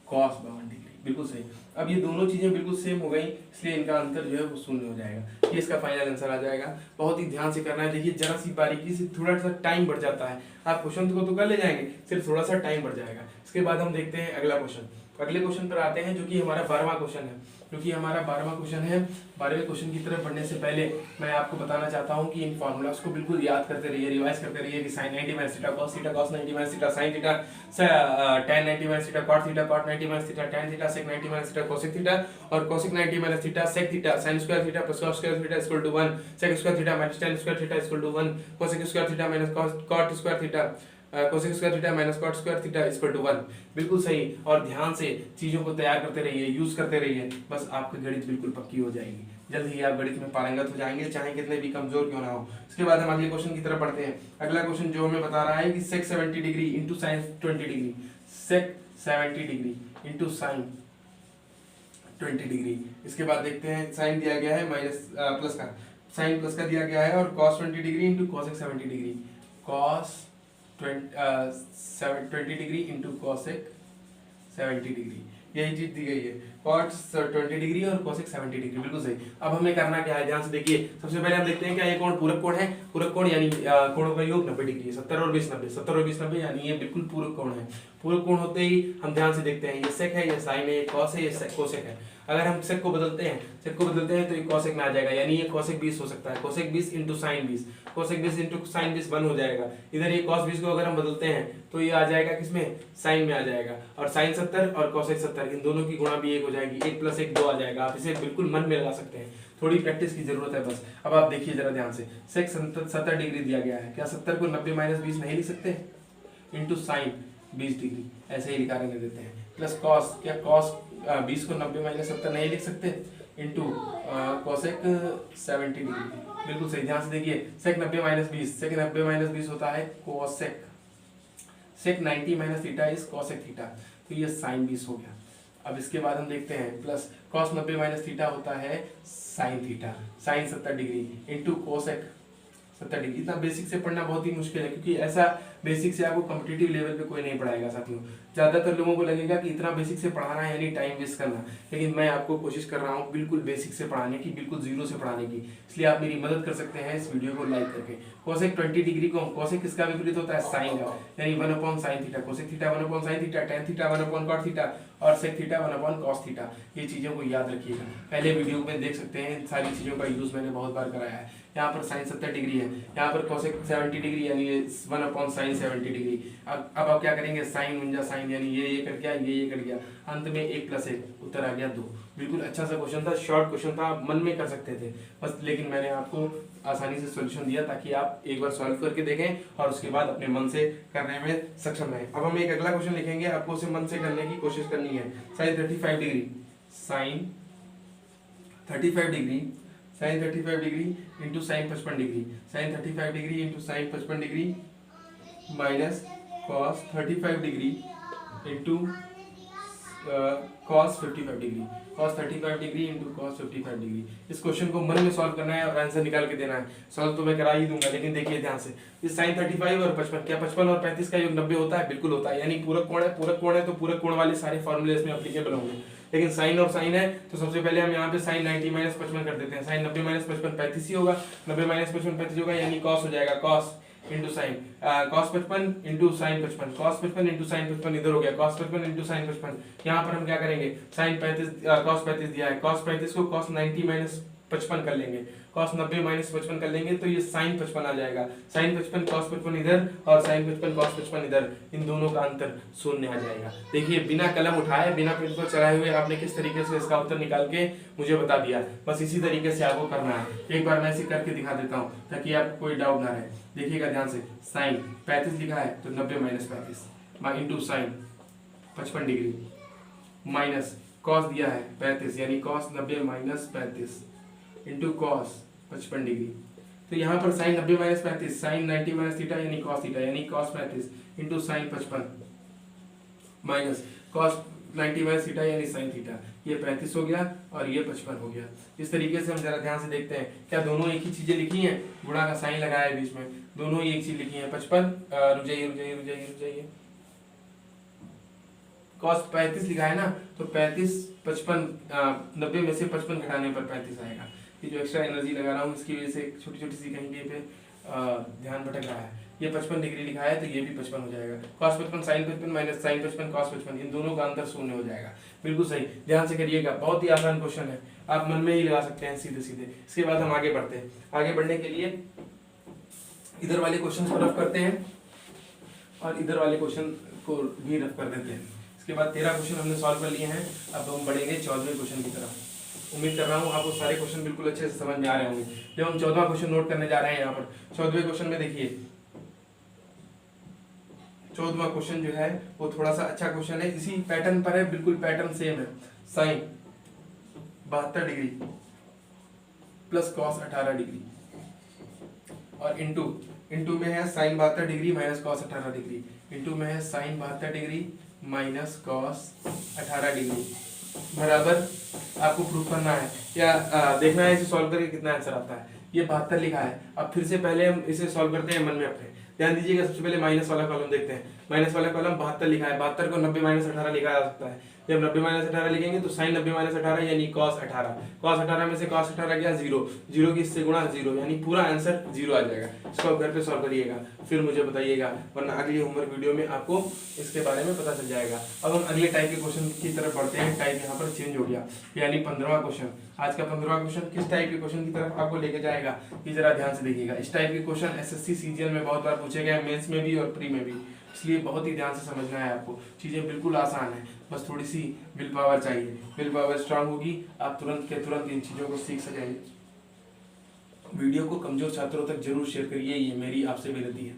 cos 52 डिग्री, बिल्कुल सही। अब ये दोनों चीजें बिल्कुल सेम हो गई, इसलिए इनका अंतर जो है वो शून्य हो जाएगा। ये इसका फाइनल आंसर आ जाएगा। बहुत ही ध्यान से करना है। देखिए जरा सी बारीकी से, थोड़ा सा टाइम बढ़ जाता है, आप क्वेश्चन को तो कर ले जाएंगे, सिर्फ थोड़ा सा टाइम बढ़ जाएगा। इसके बाद हम देखते हैं अगला क्वेश्चन। अगले क्वेश्चन पर आते हैं जो कि हमारा 12वां क्वेश्चन है, जो कि हमारा 12वां क्वेश्चन है। 12वें क्वेश्चन की तरफ बढ़ने से पहले मैं आपको बताना चाहता हूं कि इन फॉर्मूलास को बिल्कुल याद करते रहिए, रिवाइज करते रहिए कि sin 90 minus theta cos theta cos 90 minus theta sin theta tan 90 minus theta cot 90 minus theta tan theta sec 90 minus theta cosec theta और cosec 90 minus theta sec theta sin square theta plus cos square theta equal to 1 sec square theta minus tan square theta equal to 1 cosec square theta minus cot square theta cosec square theta minus cot square theta equal to 1। बिल्कुल सही, और ध्यान से चीजों को तैयार करते रहिए, यूज करते रहिए, बस आपकी गणित बिल्कुल पक्की हो जाएगी। जल्द ही आप गणित में पारंगत हो जाएंगे, चाहे कितने भी कमजोर क्यों ना हो। इसके बाद हम अगले क्वेश्चन की तरफ बढ़ते हैं। अगला क्वेश्चन जो हमें बता रहा है कि sec 70 degree into sign 20 degree, sec 70 degree into sign 20 degree. इसके बाद देखते हैं साइन दिया गया है माइनस प्लस का, साइन प्लस का दिया गया है, और cos 20 degree into cosec 70 degree, cos 20 degree into cosec 70 degree, यही चीज दी गई है, cos 20 डिग्री और cosec 70 डिग्री, बिल्कुल सही। अब हमें करना क्या है, ध्यान से देखिए। सबसे पहले हम देखते हैं क्या ये कोण पूरक कोण है। पूरक कोण यानी कोणों का योग 90 डिग्री है, 70 और 20 90, 70 और 20 90, यानी ये बिल्कुल पूरक कोण है। पूरक कोण होते ही हम ध्यान से देखते हैं, ये sec है, ये sin है, ये cos है, ये cosec है। अगर हम sec को बदलते हैं तो ये cosec में आ जाएगा, यानी ये cosec 20 हो सकता है, cosec 20 into sin 20, cosec 20 into sin 20 1 हो जाएगा। इधर ये cos 20 को अगर हम बदलते हैं तो ये आ जाएगा किसमें, sin में आ जाएगा, और sin 70 और cosec 70 इन दोनों की गुणा भी 1 हो जाएगी, 1 प्लस 1 2 आ जाएगा। आप इसे बिल्कुल मन में लगा सकते हैं, थोड़ी प्रैक्टिस की जरूरत है बस। अब आप देखिए जरा ध्यान से, sec 70 डिग्री दिया गया है, क्या 70 को 90 माइनस 20 नहीं लिख सकते, इंटू sin 20 डिग्री, ऐसे ही लिखा रहने देते हैं, प्लस cos, क्या cos 20 को 90 माइनस 70 नहीं लिख सकते, इंटू cosec 70 डिग्री, बिल्कुल सही। ध्यान से देखिए, sec 90 माइनस 20, sec 90 माइनस 20 होता है cosec, sec 90 minus theta is cosec theta, तो ये sin 20 हो गया। अब इसके बाद हम देखते हैं प्लस कॉस 90 माइनस थीटा होता है sine theta, sine 70 degree into cosec 70 degree. इतना बेसिक से पढ़ना बहुत ही मुश्किल है, क्योंकि ऐसा बेसिक से आपको कॉम्पिटिटिव लेवल पे कोई नहीं पढ़ाएगा साथियों। ज़्यादातर लोगों को लगेगा कि इतना बेसिक से पढ़ाना है यानी टाइम वेस्ट करना, लेकिन मैं आपको कोशिश कर रहा हूँ बिल्कुल बेसिक से पढ़ाने की, बिल्कुल जीरो से पढ़ाने की। इसलिए आप मेरी मदद कर सकते हैं इस वीडियो को लाइक करके। कोसेक 20 डिग्री को, कोसेक किसका विपरीत होता है? साइन का, यानी 1/sin theta. Cosec theta 1/sin theta, tan theta 1/cot theta और सेक थीटा 1/cos थीटा। ये चीज़ों को याद रखिएगा, पहले वीडियो में देख सकते हैं, इन सारी चीज़ों का यूज़ मैंने बहुत बार कराया है। यहाँ पर साइन 70 डिग्री है, यहाँ पर कोसेक 70 डिग्री यानी 1/sin 70 डिग्री। अब आप क्या करेंगे? साइन उंजा साइन, यानी ये कट गया, ये कट गया, अंत में 1+1, उत्तर आ गया 2। बिल्कुल अच्छा सा क्वेश्चन था, शॉर्ट क्वेश्चन था, आप मन में कर सकते थे बस, लेकिन मैंने आपको आसानी से सॉल्यूशन दिया ताकि आप एक बार सॉल्व करके देखें और उसके बाद अपने मन से करने में सक्षम रहें। अब हम एक अगला क्वेश्चन लिखेंगे, आपको उसे मन से करने की कोशिश करनी है। Sine 35 degree, sine 35 degree, sine 35 degree into sine 55 degree, sine 35 degree into sine 55 degree minus cos 35 degree into cos 55 degree, cos 35 degree into cos 55 degree. इस क्वेश्चन को मन में सॉल्व करना है और आंसर निकाल के देना है। सॉल्व तो मैं करा ही दूंगा, लेकिन देखिए ध्यान से, इस साइन 35 और 55, क्या 55 और 35 का योग 90 होता है? बिल्कुल होता है, यानी पूरक कोण है, पूरक कोण है तो पूरक कोण वाले सारे फॉर्मूले इसमें एप्लीकेबल होंगे। लेकिन साइन और साइन है तो सबसे पहले हम यहाँ पे साइन 90 माइनस 55 कर देते हैं। साइन 90 माइनस 55 35 ही होगा, 90 माइनस 55 35 होगा, यानी कॉस हो जाएगा, cos into sine, cos 55 into sine 55, cos 55 into sine 55 इधर हो गया, कॉस 55 इंटू साइन 55। यहाँ पर हम क्या करेंगे? साइन 35 कॉस 35 दिया है, कॉस 35 को कॉस 90 माइनस 55 कर लेंगे, कॉस 90 माइनस 55 कर लेंगे तो ये साइन 55 आ जाएगा। साइन 55 कॉस 55 इधर और साइन 55 कॉस 55 इधर, इन दोनों का अंतर शून्य आ जाएगा। देखिए बिना कलम उठाए, बिना पेन को चलाए हुए आपने किस तरीके से इसका उत्तर निकाल के मुझे बता दिया। बस इसी तरीके से आपको करना है। एक बार मैं इसे करके दिखा देता हूँ ताकि आपको कोई डाउट ना रहे। देखिएगा ध्यान से, साइन 35 लिखा है तो 90 minus 35 into sine 55 degree minus cos दिया है 35, यानी cos 90 minus 35 into cos 55 degree. तो यहाँ पर sine 90 minus 35, sine 90 minus theta यानी कॉस थीटा, यानी cos 35 into sine 55 minus cos 90 minus theta यानी साइन थीटा। ये 35 हो गया और ये 55 हो गया। इस तरीके से हम जरा ध्यान से देखते हैं, क्या दोनों एक ही चीजें लिखी हैं? गुणा का साइन लगाया है बीच में, दोनों ही एक चीज लिखी है। 55 रुक जाइए, कॉस 35 लिखा है ना, तो 35 55 90 में से 55 घटाने पर 35 आएगा। ये जो एक्स्ट्रा एनर्जी लगा रहा हूँ इसकी वजह से छोटी छोटी सी कहीं कहीं पे ध्यान भटक रहा है। ये 55 डिग्री लिखा है तो ये भी 55 हो जाएगा। cos 55 sin 55 minus sin 55 cos 55, इन दोनों का अंतर शून्य हो जाएगा। बिल्कुल सही, ध्यान से करिएगा, बहुत ही आसान क्वेश्चन है, आप मन में ही लगा सकते हैं सीधे सीधे। इसके बाद हम आगे बढ़ते हैं। आगे बढ़ने के लिए इधर वाले क्वेश्चन को रफ करते हैं और इधर वाले क्वेश्चन को भी रफ कर देते हैं। इसके बाद 13 क्वेश्चन हमने सॉल्व कर लिए हैं। अब हम बढ़ेंगे 14वें क्वेश्चन की तरफ। उम्मीद कर रहा हूँ आपको सारे क्वेश्चन बिल्कुल अच्छे से समझ में आ रहे होंगे। जब हम 14वां क्वेश्चन नोट करने जा रहे हैं, यहाँ पर 14वें क्वेश्चन में देखिए, 14वां क्वेश्चन जो है वो थोड़ा सा अच्छा क्वेश्चन है, इसी पैटर्न पर है, बिल्कुल पैटर्न सेम है। Sine 72 degree plus cos 18 degree और इंटू में है sine 72 degree minus cos 18 degree, into में है sine 72 degree minus cos 18 degree बराबर आपको प्रूफ करना है या देखना है इसे सॉल्व करके कितना आंसर आता है। ये 72 लिखा है। अब फिर से पहले हम इसे सॉल्व करते हैं मन में अपने। ध्यान दीजिएगा, सबसे पहले माइनस वाला कॉलम देखते हैं। माइनस वाला कॉलम 72 लिखा है, 72 को 90 माइनस 18 लिखा जा सकता है। जब 90 माइनस 18 लिखेंगे तो साइन 90 माइनस 18 यानी कॉस 18, कॉस 18 में से कॉस 18 गया 0, 0 की इससे गुणा 0, यानी पूरा आंसर 0 आ जाएगा। इसको आप घर पे सॉल्व करिएगा, फिर मुझे बताइएगा, वरना अगली होमवर्क वीडियो में आपको इसके बारे में पता चल जाएगा। अब हम अगले टाइप के क्वेश्चन की तरफ बढ़ते हैं। टाइप यहाँ पर चेंज हो गया, यानी 15वां क्वेश्चन। आज का 15वां क्वेश्चन किस टाइप के क्वेश्चन की तरफ आपको लेके जाएगा, ये जरा ध्यान से देखिएगा। इस टाइप के क्वेश्चन एसएससी सीजीएल में बहुत बार पूछे गए, मेंस में भी और प्री में भी, इसलिए बहुत ही ध्यान से समझना है आपको। चीजें बिल्कुल आसान है, बस थोड़ी सी विल पावर चाहिए। विल पावर स्ट्रांग होगी, आप तुरंत के तुरंत इन चीजों को सीख सकेंगे। वीडियो को कमजोर छात्रों तक जरूर शेयर करिए, ये मेरी आपसे विनती है,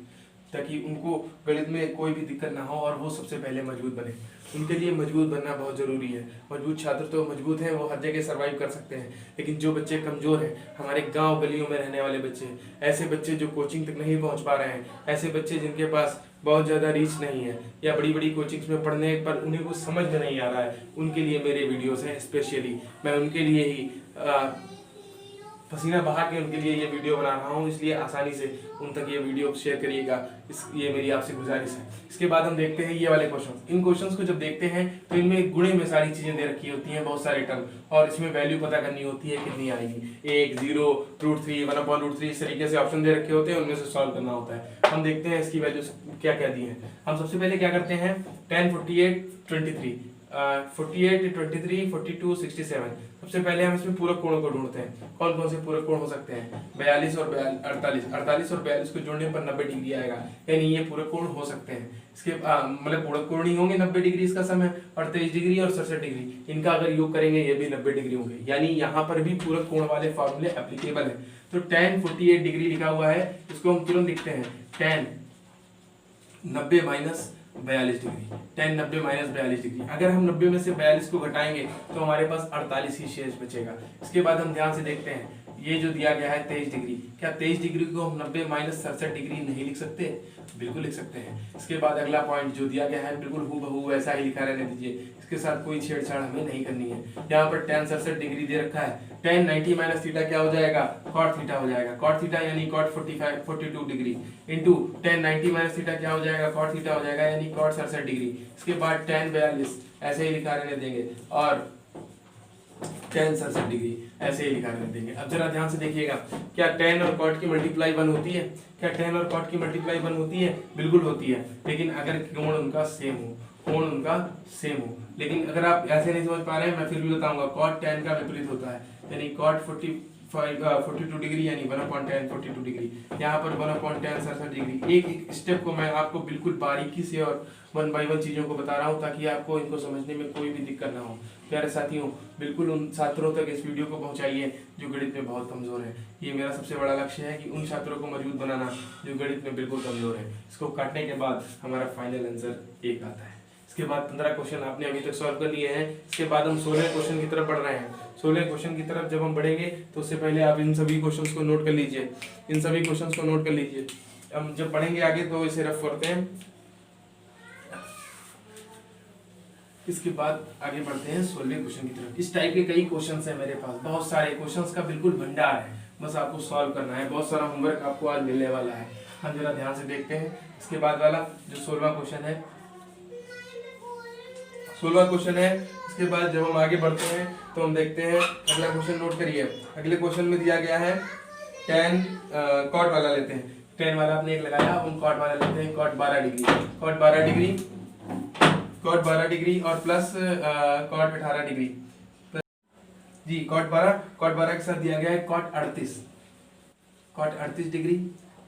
ताकि उनको गणित में कोई भी दिक्कत ना हो और वो सबसे पहले मजबूत बने। उनके लिए मजबूत बनना बहुत जरूरी है। मजबूत छात्र तो मजबूत हैं, वो हर जगह सर्वाइव कर सकते हैं, लेकिन जो बच्चे कमजोर हैं, हमारे गांव गलियों में रहने वाले बच्चे, ऐसे बच्चे जो कोचिंग तक नहीं पहुंच पा रहे हैं, ऐसे बच्चे जिनके पास बहुत ज़्यादा रीच नहीं है या बड़ी बड़ी कोचिंग्स में पढ़ने पर उन्हें कुछ समझ में नहीं आ रहा है, उनके लिए मेरे वीडियोस हैं। स्पेशली मैं उनके लिए ही पसीना बहा के उनके लिए ये वीडियो बना रहा हूँ, इसलिए आसानी से उन तक ये वीडियो शेयर करिएगा, ये मेरी आपसे गुजारिश है। इसके बाद हम देखते हैं ये वाले क्वेश्चन। इन क्वेश्चंस को जब देखते हैं तो इनमें गुणे में सारी चीजें दे रखी होती हैं, बहुत सारे टर्म, और इसमें वैल्यू पता करनी होती है कितनी आएगी, 1, 0, √3, 1/√3, इस तरीके से ऑप्शन दे रखे होते हैं, उनमें से सॉल्व करना होता है। हम देखते हैं इसकी वैल्यू क्या क्या दी है। हम सबसे पहले क्या करते हैं, 10, 48, 23, 48, 23, 42, 67। सबसे पहले हम इसमें पूरक कोणों को ढूंढते हैं। कौन कौन से पूरक कोण हो सकते हैं, 42 और 48, 48 और 42 को जोड़ने पर 90 डिग्री आएगा, यानी ये पूरक कोण हो सकते हैं। इसके मतलब पूरक कोण ही होंगे 90 डिग्री, इसका सम है, और 23 डिग्री और 67 डिग्री, इनका अगर योग करेंगे ये भी 90 डिग्री होंगे, यानी यहाँ पर भी पूरक कोण वाले फॉर्मूले एप्लीकेबल है। तो tan 48 डिग्री लिखा हुआ है, इसको हम तुरंत लिखते हैं tan 90 minus 42 degree, tan 90 minus 42 degree. अगर हम 90 में से 42 को घटाएंगे तो हमारे पास 48 ही शेष बचेगा। इसके बाद हम ध्यान से देखते हैं, ये जो दिया गया है 23 डिग्री, क्या 23 डिग्री को हम 90 माइनस 67 डिग्री नहीं लिख सकते, बिल्कुल लिख सकते हैं। इसके बाद अगला पॉइंट जो दिया गया है बिल्कुल हूबहू वैसा ही लिखा रहने दीजिए, इसके साथ कोई छेड़छाड़ हमें नहीं करनी है। यहाँ पर tan 67 डिग्री दे रखा है, tan 90 माइनस थीटा क्या हो जाएगा, cot थीटा हो जाएगा, cot थीटा यानी cot 42 degree into tan 90 minus theta क्या हो जाएगा, cot थीटा हो जाएगा यानी cot 67 डिग्री। इसके बाद tan 42 ऐसे ही लिखा रहने देंगे, और tan 67 डिग्री ऐसे ही लिखा रहने देंगे। अब जरा ध्यान से देखिएगा, क्या tan और cot की मल्टीप्लाई 1 होती है, क्या tan और cot की मल्टीप्लाई 1 होती है, बिल्कुल होती है, लेकिन अगर कोण उनका सेम हो, कोण उनका सेम हो। लेकिन अगर आप ऐसे नहीं समझ पा रहे हैं, मैं फिर भी बताऊंगा, cot tan का विपरीत होता है, यानी cot 42 डिग्री यानी 1/tan 42 डिग्री, यहाँ पर 1/tan 67 डिग्री। एक एक स्टेप को मैं आपको बिल्कुल बारीकी से और 1 बाय 1 चीज़ों को बता रहा हूँ, ताकि आपको इनको समझने में कोई भी दिक्कत ना हो। प्यारे साथियों, बिल्कुल उन छात्रों तक इस वीडियो को पहुँचाइए जो गणित में बहुत कमज़ोर है। ये मेरा सबसे बड़ा लक्ष्य है कि उन छात्रों को मजबूत बनाना जो गणित में बिल्कुल कमज़ोर है। इसको काटने के बाद हमारा फाइनल आंसर 1 आता है। इसके बाद 15 क्वेश्चन आपने अभी तक सॉल्व कर लिए हैं। इसके बाद हम 16 क्वेश्चन की तरफ बढ़ रहे हैं। 16 क्वेश्चन की तरफ जब हम बढ़ेंगे तो उससे पहले आप इन सभी क्वेश्चंस को नोट कर लीजिए, इन सभी क्वेश्चंस को नोट कर लीजिए। हम जब पढ़ेंगे आगे तो इसे रफ करते हैं। इसके बाद आगे बढ़ते हैं 16वें क्वेश्चन की तरफ। इस टाइप के कई क्वेश्चंस हैं मेरे पास, बहुत सारे क्वेश्चंस का बिल्कुल भंडार है, बस आपको सॉल्व करना है। बहुत सारा होमवर्क आपको आज मिलने वाला है। हम जरा ध्यान से देखते हैं। इसके बाद वाला जो 16वां क्वेश्चन है, 16वां क्वेश्चन है। इसके बाद जब हम आगे बढ़ते हैं तो हम देखते हैं अगला क्वेश्चन। नोट करिए, अगले क्वेश्चन में दिया गया है tan cot वाला लेते हैं, tan वाला आपने एक लगाया, हम cot वाला लेते हैं, cot 12 degree, cot 12 degree, cot 12 degree और प्लस cot 18 डिग्री जी, cot 12 के साथ दिया गया है cot 38, cot 38 degree,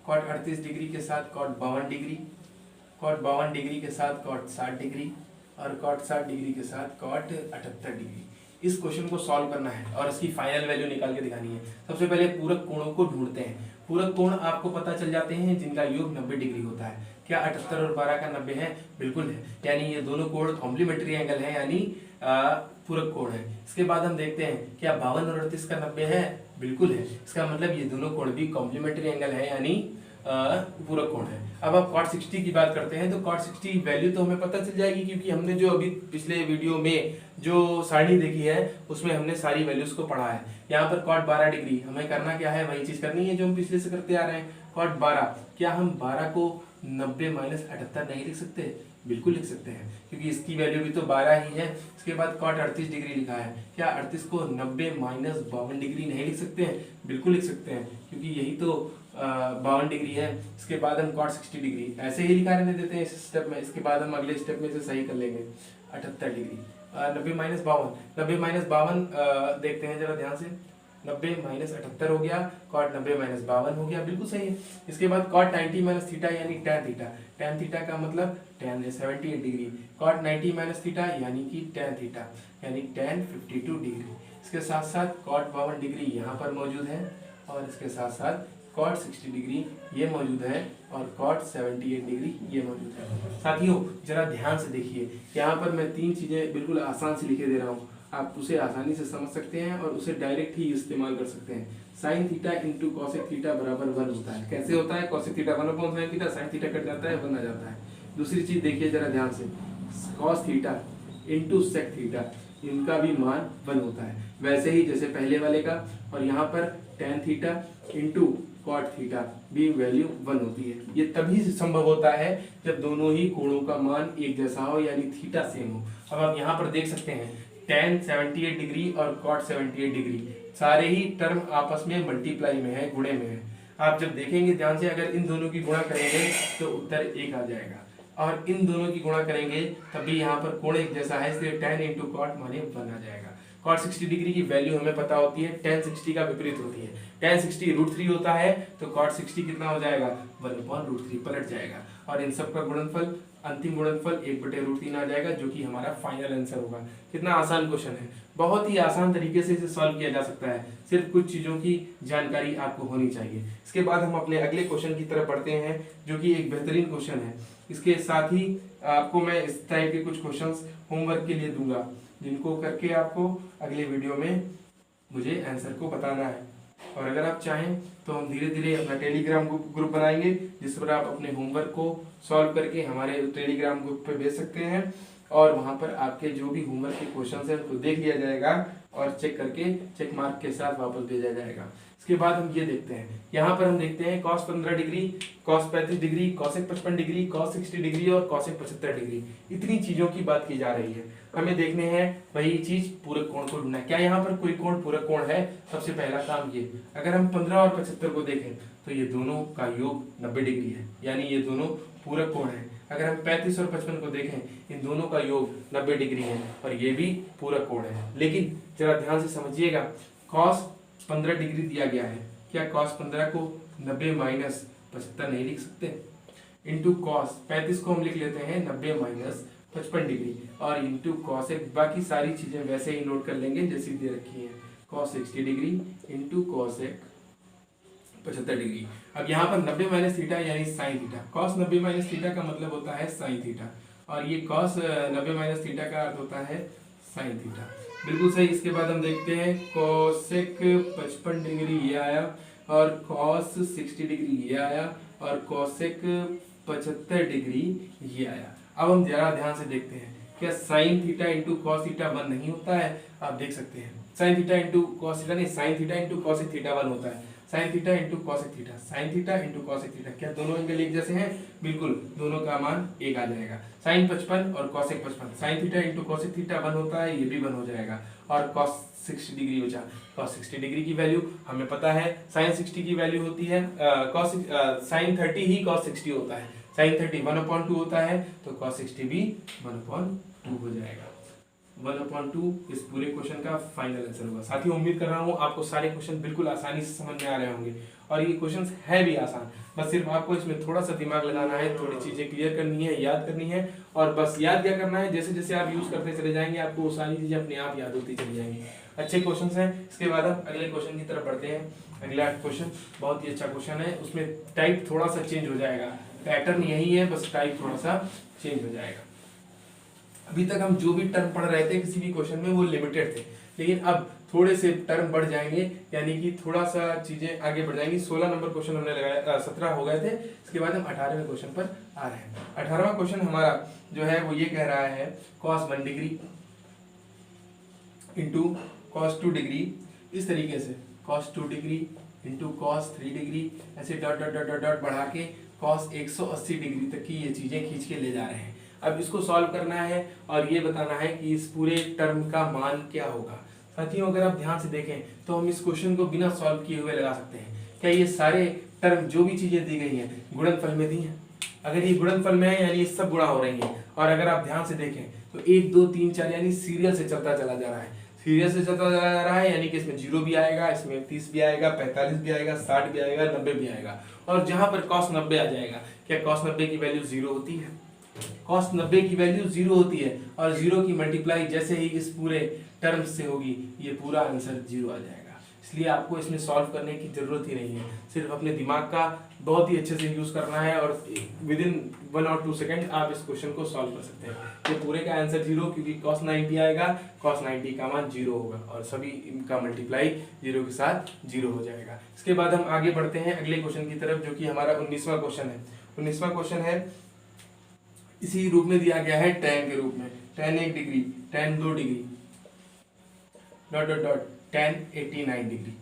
cot 38 degree के साथ cot 52 डिग्री, cot 52 डिग्री के साथ cot 60 डिग्री और cot 60 डिग्री के साथ cot 78 डिग्री। इस क्वेश्चन को सॉल्व करना है और इसकी फाइनल वैल्यू निकाल के दिखानी है। सबसे पहले पूरक कोणों को ढूंढते हैं। पूरक कोण आपको पता चल जाते हैं जिनका योग 90 डिग्री होता है। क्या 78 और 12 का 90 है? बिल्कुल है, यानी ये दोनों कोण कॉम्प्लीमेंट्री एंगल है, यानी पूरक कोण है। इसके बाद हम देखते हैं क्या 52 और 38 का 90 है? बिल्कुल है, इसका मतलब ये दोनों कोण भी कॉम्प्लीमेंट्री एंगल है, यानी पूरक कोण है। अब आप cot 60 की बात करते हैं तो cot 60 वैल्यू तो हमें पता चल जाएगी, क्योंकि हमने जो अभी पिछले वीडियो में जो सारणी देखी है उसमें हमने सारी वैल्यूज को पढ़ा है। यहाँ पर cot 12 डिग्री, हमें करना क्या है, वही चीज करनी है जो हम पिछले से करते आ रहे हैं। cot 12, क्या हम 12 को 90 माइनस 78 नहीं लिख सकते? बिल्कुल लिख सकते हैं, क्योंकि इसकी वैल्यू भी तो 12 ही है। इसके बाद cot 38 डिग्री लिखा है, क्या 38 को 90 माइनस 52 डिग्री नहीं लिख सकते हैं? बिल्कुल लिख सकते हैं, क्योंकि यही तो 52 डिग्री है। इसके बाद हम cot 60 डिग्री ऐसे ही लिखा रहने देते हैं इस स्टेप में। इसके बाद हम अगले स्टेप में इसे सही कर लेंगे, 78 डिग्री, 90 माइनस 52, 90 माइनस 52 देखते हैं जरा ध्यान से, 90 माइनस 78 हो गया, cot 90 माइनस 52 हो गया, बिल्कुल सही है। इसके बाद cot 90 माइनस थीटा यानी tan थीटा, tan थीटा का मतलब tan है 78 डिग्री, cot 90 माइनस थीटा यानी कि tan थीटा यानी tan 52 डिग्री। इसके साथ साथ cot 52 डिग्री यहाँ पर मौजूद है और इसके साथ साथ cot 60 डिग्री ये मौजूद है और cot 78 डिग्री ये मौजूद है। साथियों जरा ध्यान से देखिए, यहाँ पर मैं 3 चीजें बिल्कुल आसान से लिखे दे रहा हूँ, आप उसे आसानी से समझ सकते हैं और उसे डायरेक्ट ही इस्तेमाल कर सकते हैं। sin theta into cosec theta बराबर 1 होता है। कैसे होता है? cosec theta 1/sin theta, sin theta cut जाता है 1 आ जाता है। दूसरी चीज देखिए जरा ध्यान से, cos theta into sec theta, इनका भी मान 1 होता है, वैसे ही जैसे पहले वाले का। और यहाँ पर tan theta into cot theta भी वैल्यू 1 होती है। ये तभी संभव होता है जब दोनों ही कोणों का मान एक जैसा हो, यानी थीटा सेम हो। अब आप यहाँ पर देख सकते हैं टेन 78 डिग्री और कॉट 78 डिग्री, सारे ही टर्म आपस में मल्टीप्लाई में है, गुणे में है। आप जब देखेंगे ध्यान से, अगर इन दोनों की गुणा करेंगे तो उत्तर 1 आ जाएगा, और इन दोनों की गुणा करेंगे तब भी यहाँ पर कोण एक जैसा है, इसलिए टेन इंटू कॉट माने 1 आ जाएगा। कॉट 60 डिग्री की वैल्यू हमें पता होती है, टेन 60 का विपरीत होती है। टेन 60 √3 होता है, तो कॉट 60 कितना हो जाएगा, 1/√3 पलट जाएगा। और इन सब का गुणनफल, अंतिम गुणनफल 1/√3 आ जाएगा, जो कि हमारा फाइनल आंसर होगा। कितना आसान क्वेश्चन है, बहुत ही आसान तरीके से इसे सॉल्व किया जा सकता है, सिर्फ कुछ चीजों की जानकारी आपको होनी चाहिए। इसके बाद हम अपने अगले क्वेश्चन की तरफ बढ़ते हैं, जो कि एक बेहतरीन क्वेश्चन है। इसके साथ ही आपको मैं इस टाइप के कुछ क्वेश्चंस होमवर्क के लिए दूंगा, जिनको करके आपको अगले वीडियो में मुझे आंसर को बताना है। और अगर आप चाहें तो हम धीरे धीरे अपना टेलीग्राम ग्रुप बनाएंगे, जिस पर आप अपने होमवर्क को सॉल्व करके हमारे टेलीग्राम ग्रुप पे भेज सकते हैं, और वहां पर आपके जो भी होमवर्क के क्वेश्चन है उनको देख लिया जाएगा और चेक करके चेक मार्क के साथ वापस भेजा जाएगा। इसके बाद हम ये देखते हैं, यहाँ पर हम देखते हैं cos 15 degree, cos 35 degree, cosec 55 degree, cos 60 degree और cosec 75 डिग्री, इतनी चीजों की बात की जा रही है। हमें देखने हैं वही चीज, पूरक कोण को ढूंढना है। क्या यहाँ पर कोई कोण पूरक कोण है? सबसे पहला काम ये, अगर हम 15 और 75 को देखें तो ये दोनों का योग 90 डिग्री है, यानी ये दोनों पूरक कोण है। अगर हम 35 और 55 को देखें, इन दोनों का योग 90 डिग्री है और ये भी पूरक कोण है। लेकिन जरा ध्यान से समझिएगा, cos 15 डिग्री दिया गया है, क्या cos 15 को 90 माइनस 75 नहीं लिख सकते? इंटू cos 35 को हम लिख लेते हैं 90 माइनस 55 डिग्री, और इंटू cosec, बाकी सारी चीजें वैसे ही नोट कर लेंगे जैसी दे रखी है, cos 60 degree into cosec 75 degree. अब यहाँ पर 90 माइनस थीटा यानी sine theta, cos 90 minus theta का मतलब होता है साइन थीटा, और ये cos 90 माइनस थीटा का अर्थ होता है साइन थीटा, बिल्कुल सही। इसके बाद हम देखते हैं cosec 55 डिग्री ये आया, और cos 60 डिग्री ये आया, और cosec 75 डिग्री ये आया। अब हम जरा ध्यान से देखते हैं, क्या sine theta into cos theta 1 नहीं होता है? आप देख सकते हैं sine theta into cos theta नहीं, sine theta into cosec theta 1 होता है। Sine theta into cosec theta, sine theta into cosec theta, क्या दोनों एंगल एक जैसे हैं? बिल्कुल, दोनों का मान 1 आ जाएगा। साइन 55 और cosec 55, sign theta into cosec theta 1 होता है, ये भी 1 हो जाएगा। और कॉस 60 डिग्री बचा, कॉस 60 डिग्री की वैल्यू हमें पता है, साइन 60 की वैल्यू होती है साइन 30 ही कॉस 60 होता है, साइन 30 1/2 होता है, तो cos 60 भी 1/2 हो जाएगा। 1/2 इस पूरे क्वेश्चन का फाइनल आंसर होगा। साथियों, उम्मीद कर रहा हूँ आपको सारे क्वेश्चन बिल्कुल आसानी से समझ में आ रहे होंगे, और ये क्वेश्चन है भी आसान, बस सिर्फ आपको इसमें थोड़ा सा दिमाग लगाना है, थोड़ी चीजें क्लियर करनी है, याद करनी है, और बस याद क्या करना है, जैसे जैसे आप यूज करते चले जाएंगे आपको वो सारी चीजें अपने आप याद होती चली जाएंगी। अच्छे क्वेश्चन हैं। इसके बाद हम अगले क्वेश्चन की तरफ बढ़ते हैं। अगला क्वेश्चन बहुत ही अच्छा क्वेश्चन है, उसमें टाइप थोड़ा सा चेंज हो जाएगा, पैटर्न यही है, बस टाइप थोड़ा सा चेंज हो जाएगा। अभी तक हम जो भी टर्म पढ़ रहे थे किसी भी क्वेश्चन में वो लिमिटेड थे, लेकिन अब थोड़े से टर्म बढ़ जाएंगे, यानी कि थोड़ा सा चीजें आगे बढ़ जाएंगी। 16 नंबर क्वेश्चन हमने लगाया, 17 हो गए थे। इसके बाद हम 18वें क्वेश्चन पर आ रहे हैं। 18वां क्वेश्चन हमारा जो है वो ये कह रहा है cos 1 degree into cos 2 degree, इस तरीके से cos 2 degree into cos 3 degree, ऐसे डॉट डॉट डॉट डॉट बढ़ा के cos 180 डिग्री तक की ये चीजें खींच के ले जा रहे हैं। अब इसको सॉल्व करना है और ये बताना है कि इस पूरे टर्म का मान क्या होगा। साथियों, अगर आप ध्यान से देखें तो हम इस क्वेश्चन को बिना सॉल्व किए हुए लगा सकते हैं। क्या ये सारे टर्म जो भी चीजें दी गई हैं गुणनफल में दी हैं? अगर ये गुणनफल में है यानी ये सब गुणा हो रही हैं, और अगर आप ध्यान से देखें तो 1 2 3 4 यानी सीरियल से चलता चला जा रहा है, सीरियल से चलता चला जा रहा है, यानी कि इसमें 0 भी आएगा, इसमें 30 भी आएगा, 45 भी आएगा, 60 भी आएगा, 90 भी आएगा। और जहां पर cos 90 आ जाएगा, क्या cos 90 की वैल्यू 0 होती है? cos 90 की वैल्यू 0 होती है, और 0 की मल्टीप्लाई जैसे ही इस पूरे टर्म से होगी ये पूरा आंसर 0 आ जाएगा। इसलिए आपको इसमें सॉल्व करने की जरूरत ही नहीं है, सिर्फ अपने दिमाग का बहुत ही अच्छे से यूज करना है, और विद इन 1 और 2 सेकंड आप इस क्वेश्चन को सॉल्व कर सकते हैं। ये पूरे का आंसर 0, क्योंकि cos 90 आएगा, cos 90 का मान 0 होगा, और सभी इनका मल्टीप्लाई 0 के साथ 0 हो जाएगा। इसके बाद हम आगे बढ़ते हैं अगले क्वेश्चन की तरफ, जो कि हमारा 19वां क्वेश्चन है। 19वां क्वेश्चन है इसी रूप में दिया गया है tan के रूप में, tan 1 degree, tan 2 degree, dot dot dot tan 89 degree,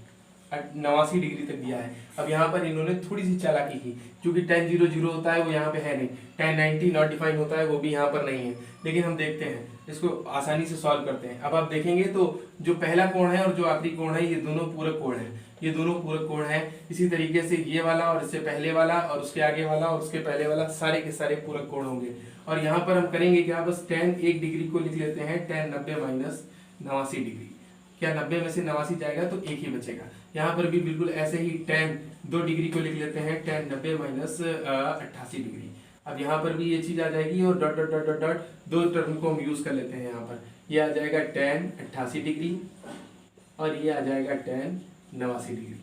89 degree तक दिया है। अब यहाँ पर इन्होंने थोड़ी सी चालाकी की, क्योंकि tan 0 0 होता है वो यहाँ पे है नहीं, tan 90 नॉट डिफाइन होता है वो भी यहाँ पर नहीं है। लेकिन हम देखते हैं इसको आसानी से सॉल्व करते हैं। अब आप देखेंगे तो जो पहला कोण है और जो आखिरी कोण है ये दोनों पूरक कोण है, ये दोनों पूरक कोण है। इसी तरीके से ये वाला और इससे पहले वाला और उसके आगे वाला और उसके पहले वाला सारे के सारे पूरक कोण होंगे। और यहाँ पर हम करेंगे क्या, बस tan 1 डिग्री को लिख लेते हैं tan 90 माइनस 89 डिग्री। क्या 90 में से 89 जाएगा तो एक ही बचेगा। यहाँ पर भी बिल्कुल ऐसे ही tan 2 डिग्री को लिख लेते हैं tan 90 माइनस 88 डिग्री। अब यहाँ पर भी ये चीज आ जाएगी और dot dot dot dot dot दो टर्म को हम यूज कर लेते हैं। यहाँ पर ये आ जाएगा tan 88 डिग्री और ये आ जाएगा tan 89 डिग्री।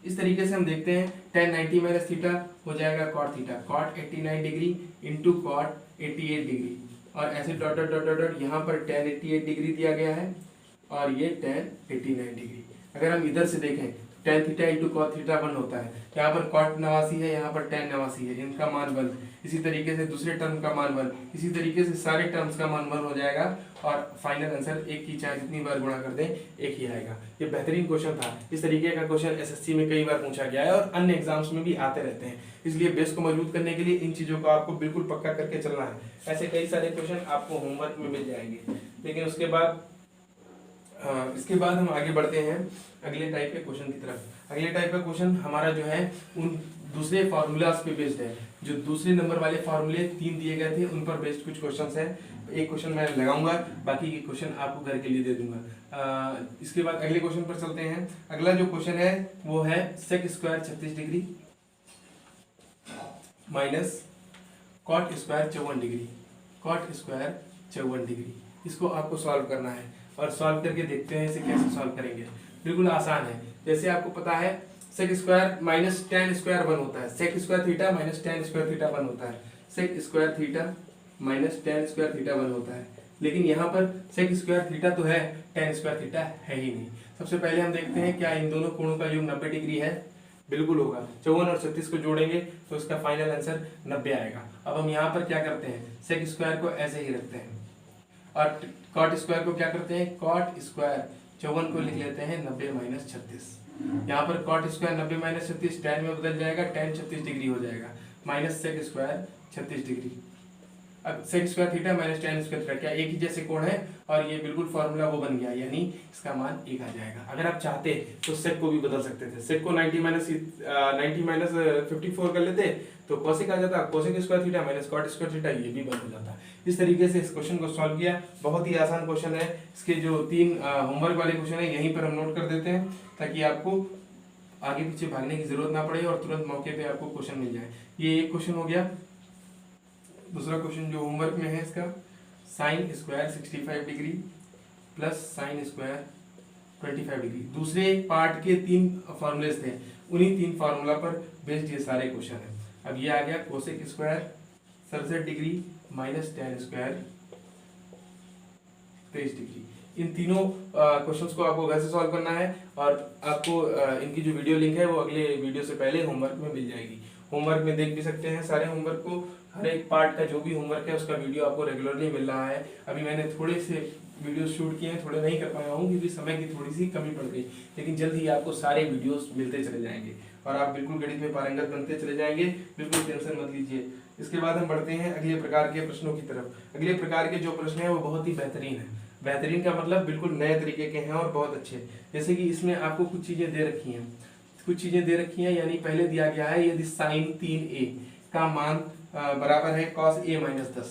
इस तरीके से हम देखते हैं tan 90 माइनस थीटा हो जाएगा cot theta, cot 89 degree into cot 88 degree, और ऐसे डॉट डॉट डॉट डॉट यहाँ पर tan 88 डिग्री दिया गया है और ये tan 89 डिग्री। अगर हम इधर से देखें tan theta into cot theta 1 होता है, यहाँ पर cot 89 है, यहाँ पर tan 89 है, इनका मान 1। इसी तरीके से दूसरे टर्म का मान 1, इसी तरीके से सारे टर्म्स का मान 1 हो जाएगा और फाइनल आंसर एक की चाहे जितनी बार गुणा कर दें एक ही आएगा। ये बेहतरीन क्वेश्चन था। इस तरीके का क्वेश्चन एसएससी में कई बार पूछा गया है और अन्य एग्जाम्स में भी आते रहते हैं। इसलिए बेस को मजबूत करने के लिए इन चीजों को आपको बिल्कुल पक्का करके चलना है। ऐसे कई सारे क्वेश्चन आपको होमवर्क में मिल जाएंगे। लेकिन उसके बाद इसके बाद हम आगे बढ़ते हैं अगले टाइप के क्वेश्चन की तरफ। अगले टाइप का क्वेश्चन हमारा जो है उन दूसरे फार्मूलाज पे बेस्ड है। जो दूसरे नंबर वाले फार्मूले 3 दिए गए थे उन पर बेस्ड कुछ क्वेश्चंस हैं। एक क्वेश्चन मैं लगाऊंगा, बाकी के क्वेश्चन आपको घर के लिए दे दूंगा। इसके बाद अगले क्वेश्चन पर चलते हैं। अगला जो क्वेश्चन है वो है sec square 36 degree minus cot square 54 degree, cot square 54 degree. इसको आपको सॉल्व करना है और सॉल्व करके देखते हैं इसे कैसे सॉल्व करेंगे। बिल्कुल आसान है। जैसे आपको पता है sec square minus tan square 1 होता है, sec square theta minus tan square theta 1 होता है, sec square theta minus tan square theta 1 होता है। लेकिन यहाँ पर सेक स्क्वायर थीटा तो है, tan स्क्वायर थीटा है ही नहीं। सबसे पहले हम देखते हैं क्या इन दोनों कोणों का योग 90 डिग्री है। बिल्कुल होगा। 54 और 36 को जोड़ेंगे तो इसका फाइनल आंसर 90 आएगा। अब हम यहाँ पर क्या करते हैं, सेक स्क्वायर को ऐसे ही रखते हैं और कॉट स्क्वायर को क्या करते हैं, कॉट स्क्वायर 54 को लिख लेते हैं 90 माइनस 36। यहाँ पर कॉट स्क्वायर 90 माइनस 36 tan में बदल जाएगा, tan 36 डिग्री हो जाएगा, माइनस सेक स्क्वायर 36 डिग्री। अब sec square theta minus tan square theta क्या एक ही जैसे कोण है और ये बिल्कुल फॉर्मूला वो बन गया, यानी इसका मान 1 आ जाएगा। अगर आप चाहते तो सेक को भी बदल सकते थे। सेक को 90 माइनस 54 कर लेते तो कोसेक आ जाता, cosec square theta minus cot square theta, ये भी बन हो जाता। इस तरीके से इस क्वेश्चन को सॉल्व किया। बहुत ही आसान क्वेश्चन है। इसके जो 3 होमवर्क वाले क्वेश्चन है यहीं पर हम नोट कर देते हैं ताकि आपको आगे पीछे भागने की जरूरत ना पड़े और तुरंत मौके पे आपको क्वेश्चन मिल जाए। ये एक क्वेश्चन हो गया। दूसरा क्वेश्चन जो होमवर्क में है इसका, sine square 65 degree plus sine square 25 degree. दूसरे पार्ट के 3 फॉर्मूलेस थे, उन्हीं 3 फार्मूला पर बेस्ड ये सारे क्वेश्चन है। अब ये आ गया cosec square 67 degree minus tan square 23 degree. इन तीनों क्वेश्चंस को आपको घर से सॉल्व करना है और आपको इनकी जो वीडियो लिंक है वो अगले वीडियो से पहले होमवर्क में मिल जाएगी। होमवर्क में देख भी सकते हैं सारे होमवर्क को। हर एक पार्ट का जो भी होमवर्क है उसका वीडियो आपको रेगुलरली मिल रहा है। अभी मैंने थोड़े से वीडियो शूट किए हैं, थोड़े नहीं कर पाया हूँ क्योंकि समय की थोड़ी सी कमी पड़ गई, लेकिन जल्द ही आपको सारे वीडियोस मिलते चले जाएंगे और आप बिल्कुल गणित में पारंगत बनते चले जाएंगे। बिल्कुल टेंशन मत लीजिए। इसके बाद हम बढ़ते हैं अगले प्रकार के प्रश्नों की तरफ। अगले प्रकार के जो प्रश्न है वो बहुत ही बेहतरीन है। बेहतरीन का मतलब बिल्कुल नए तरीके के हैं और बहुत अच्छे। जैसे कि इसमें आपको कुछ चीजें दे रखी हैं, यानी पहले दिया गया है यदि साइन 3a का मान बराबर है cos a माइनस 10।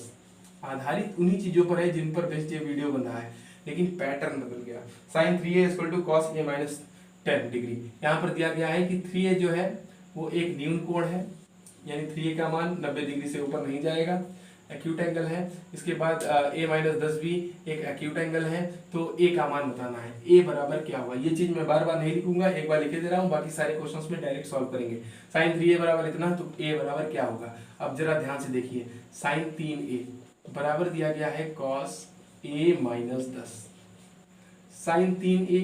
आधारित उन्हीं चीजों पर है जिन पर बेस्ड ये वीडियो बन रहा है, लेकिन पैटर्न बदल गया। Sine 3a equal to cos a minus 10 degree. यहाँ पर दिया गया है कि 3a जो है वो एक न्यून कोण है, यानी 3a का मान 90 डिग्री से ऊपर नहीं जाएगा, एक्यूट एंगल है। इसके बाद a माइनस 10 भी एक एक्यूट एंगल है। तो a का मान बताना है, a बराबर क्या हुआ। ये चीज मैं बार बार नहीं लिखूंगा, एक बार लिखे दे रहा हूँ, बाकी सारे क्वेश्चंस में डायरेक्ट सॉल्व करेंगे। साइन 3a बराबर इतना, तो a बराबर क्या होगा। अब जरा ध्यान से देखिए, साइन 3a बराबर दिया गया है cos a minus 10। Sign 3a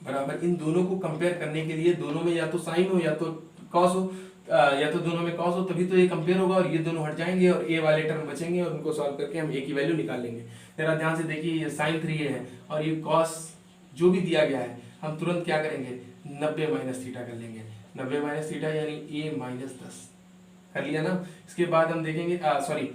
बराबर इन दोनों को कंपेयर करने के लिए, दोनों में या तो साइन हो या तो कॉस हो, या तो दोनों में कॉस हो तभी तो ये कंपेयर होगा, और ये दोनों हट जाएंगे और ए वाले टर्म बचेंगे, और उनको सॉल्व करके हम ए की वैल्यू निकाल लेंगे। जरा ध्यान से देखिए, ये साइन 3a है और ये कॉस जो भी दिया गया है हम तुरंत क्या करेंगे, 90 माइनस थीटा कर लेंगे। 90 माइनस थीटा यानी a माइनस 10 कर लिया ना। इसके बाद हम देखेंगे सॉरी,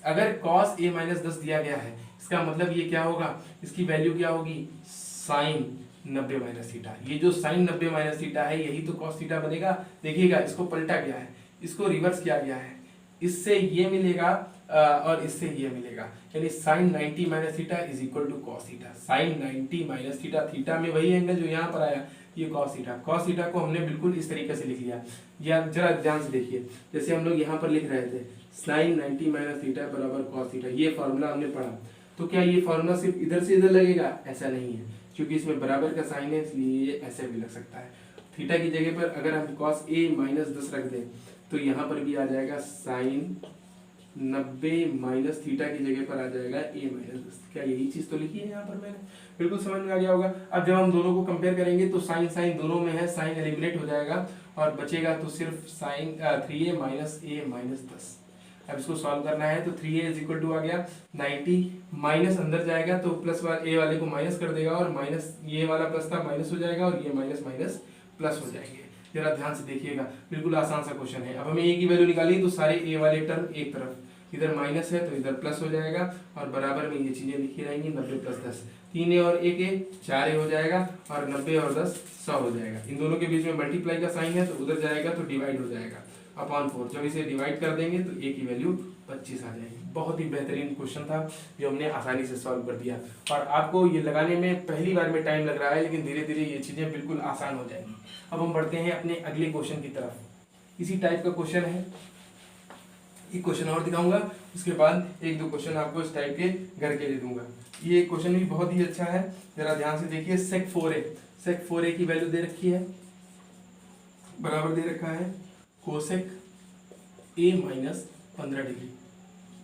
अगर cos a माइनस 10 दिया गया है, इसका मतलब ये क्या होगा, इसकी वैल्यू क्या होगी, साइन 90 माइनस थीटा। ये जो साइन 90 माइनस थीटा है यही तो cos थीटा बनेगा। देखिएगा इसको पलटा गया है, इसको रिवर्स किया गया है, इससे ये मिलेगा और इससे ये मिलेगा, यानी sine 90 minus theta is equal to cos theta. Sine 90 minus theta, theta में वही एंगल जो यहाँ पर आया, ये कॉस थीटा। कॉस थीटा को हमने बिल्कुल इस तरीके से लिख लिया। या जरा ध्यान से देखिए, जैसे हम लोग यहाँ पर लिख रहे थे साइन 90 माइनस थीटा बराबर कॉस थीटा, ये फॉर्मूला हमने पढ़ा। तो क्या ये फॉर्मूला सिर्फ इधर से इधर लगेगा, ऐसा नहीं है, क्योंकि इसमें बराबर का साइन है, इसलिए ये ऐसे भी लग सकता है। थीटा की जगह पर अगर हम कॉस a माइनस 10 रख दें तो यहाँ पर भी आ जाएगा साइन 90 माइनस थीटा की जगह पर आ जाएगा a माइनस 10। क्या यही चीज तो लिखी है यहाँ पर मैंने, बिल्कुल समझ में आ गया होगा। अब जब हम दोनों को कंपेयर करेंगे तो साइन साइन दोनों में है, साइन एलिमिनेट हो जाएगा और बचेगा तो सिर्फ sign 3a minus a minus 10। अब इसको सॉल्व करना है तो 3a इज इक्वल टू आ गया 90, माइनस अंदर जाएगा तो प्लस a वाले को माइनस कर देगा, और माइनस ये वाला प्लस था माइनस हो जाएगा, और ये माइनस माइनस प्लस हो जाएंगे। जरा ध्यान से देखिएगा, बिल्कुल आसान सा क्वेश्चन है। अब हमें a की वैल्यू निकाली तो सारे a वाले टर्म एक तरफ, इधर माइनस है तो इधर प्लस हो जाएगा, और बराबर में ये चीजें लिखी रहेंगी। 90 प्लस 10, 3a और 1a 4a हो जाएगा, और 90 और 10 100 हो जाएगा। इन दोनों के बीच में मल्टीप्लाई का साइन है तो उधर जाएगा तो डिवाइड हो जाएगा अपॉन 4। जब इसे डिवाइड कर देंगे तो a की वैल्यू 25 आ जाएगी। बहुत ही बेहतरीन क्वेश्चन था जो हमने आसानी से सॉल्व कर दिया, और आपको ये लगाने में पहली बार में टाइम लग रहा है, लेकिन धीरे धीरे ये चीजें बिल्कुल आसान हो जाएंगी। अब हम बढ़ते हैं अपने अगले क्वेश्चन की तरफ। इसी टाइप का क्वेश्चन है, एक क्वेश्चन और दिखाऊंगा, उसके बाद एक दो क्वेश्चन आपको इस टाइप के घर के दे दूंगा। ये क्वेश्चन भी बहुत ही अच्छा है, जरा ध्यान से देखिए। सेक 4a की वैल्यू दे रखी है, बराबर दे रखा है cosec a minus 15 degree,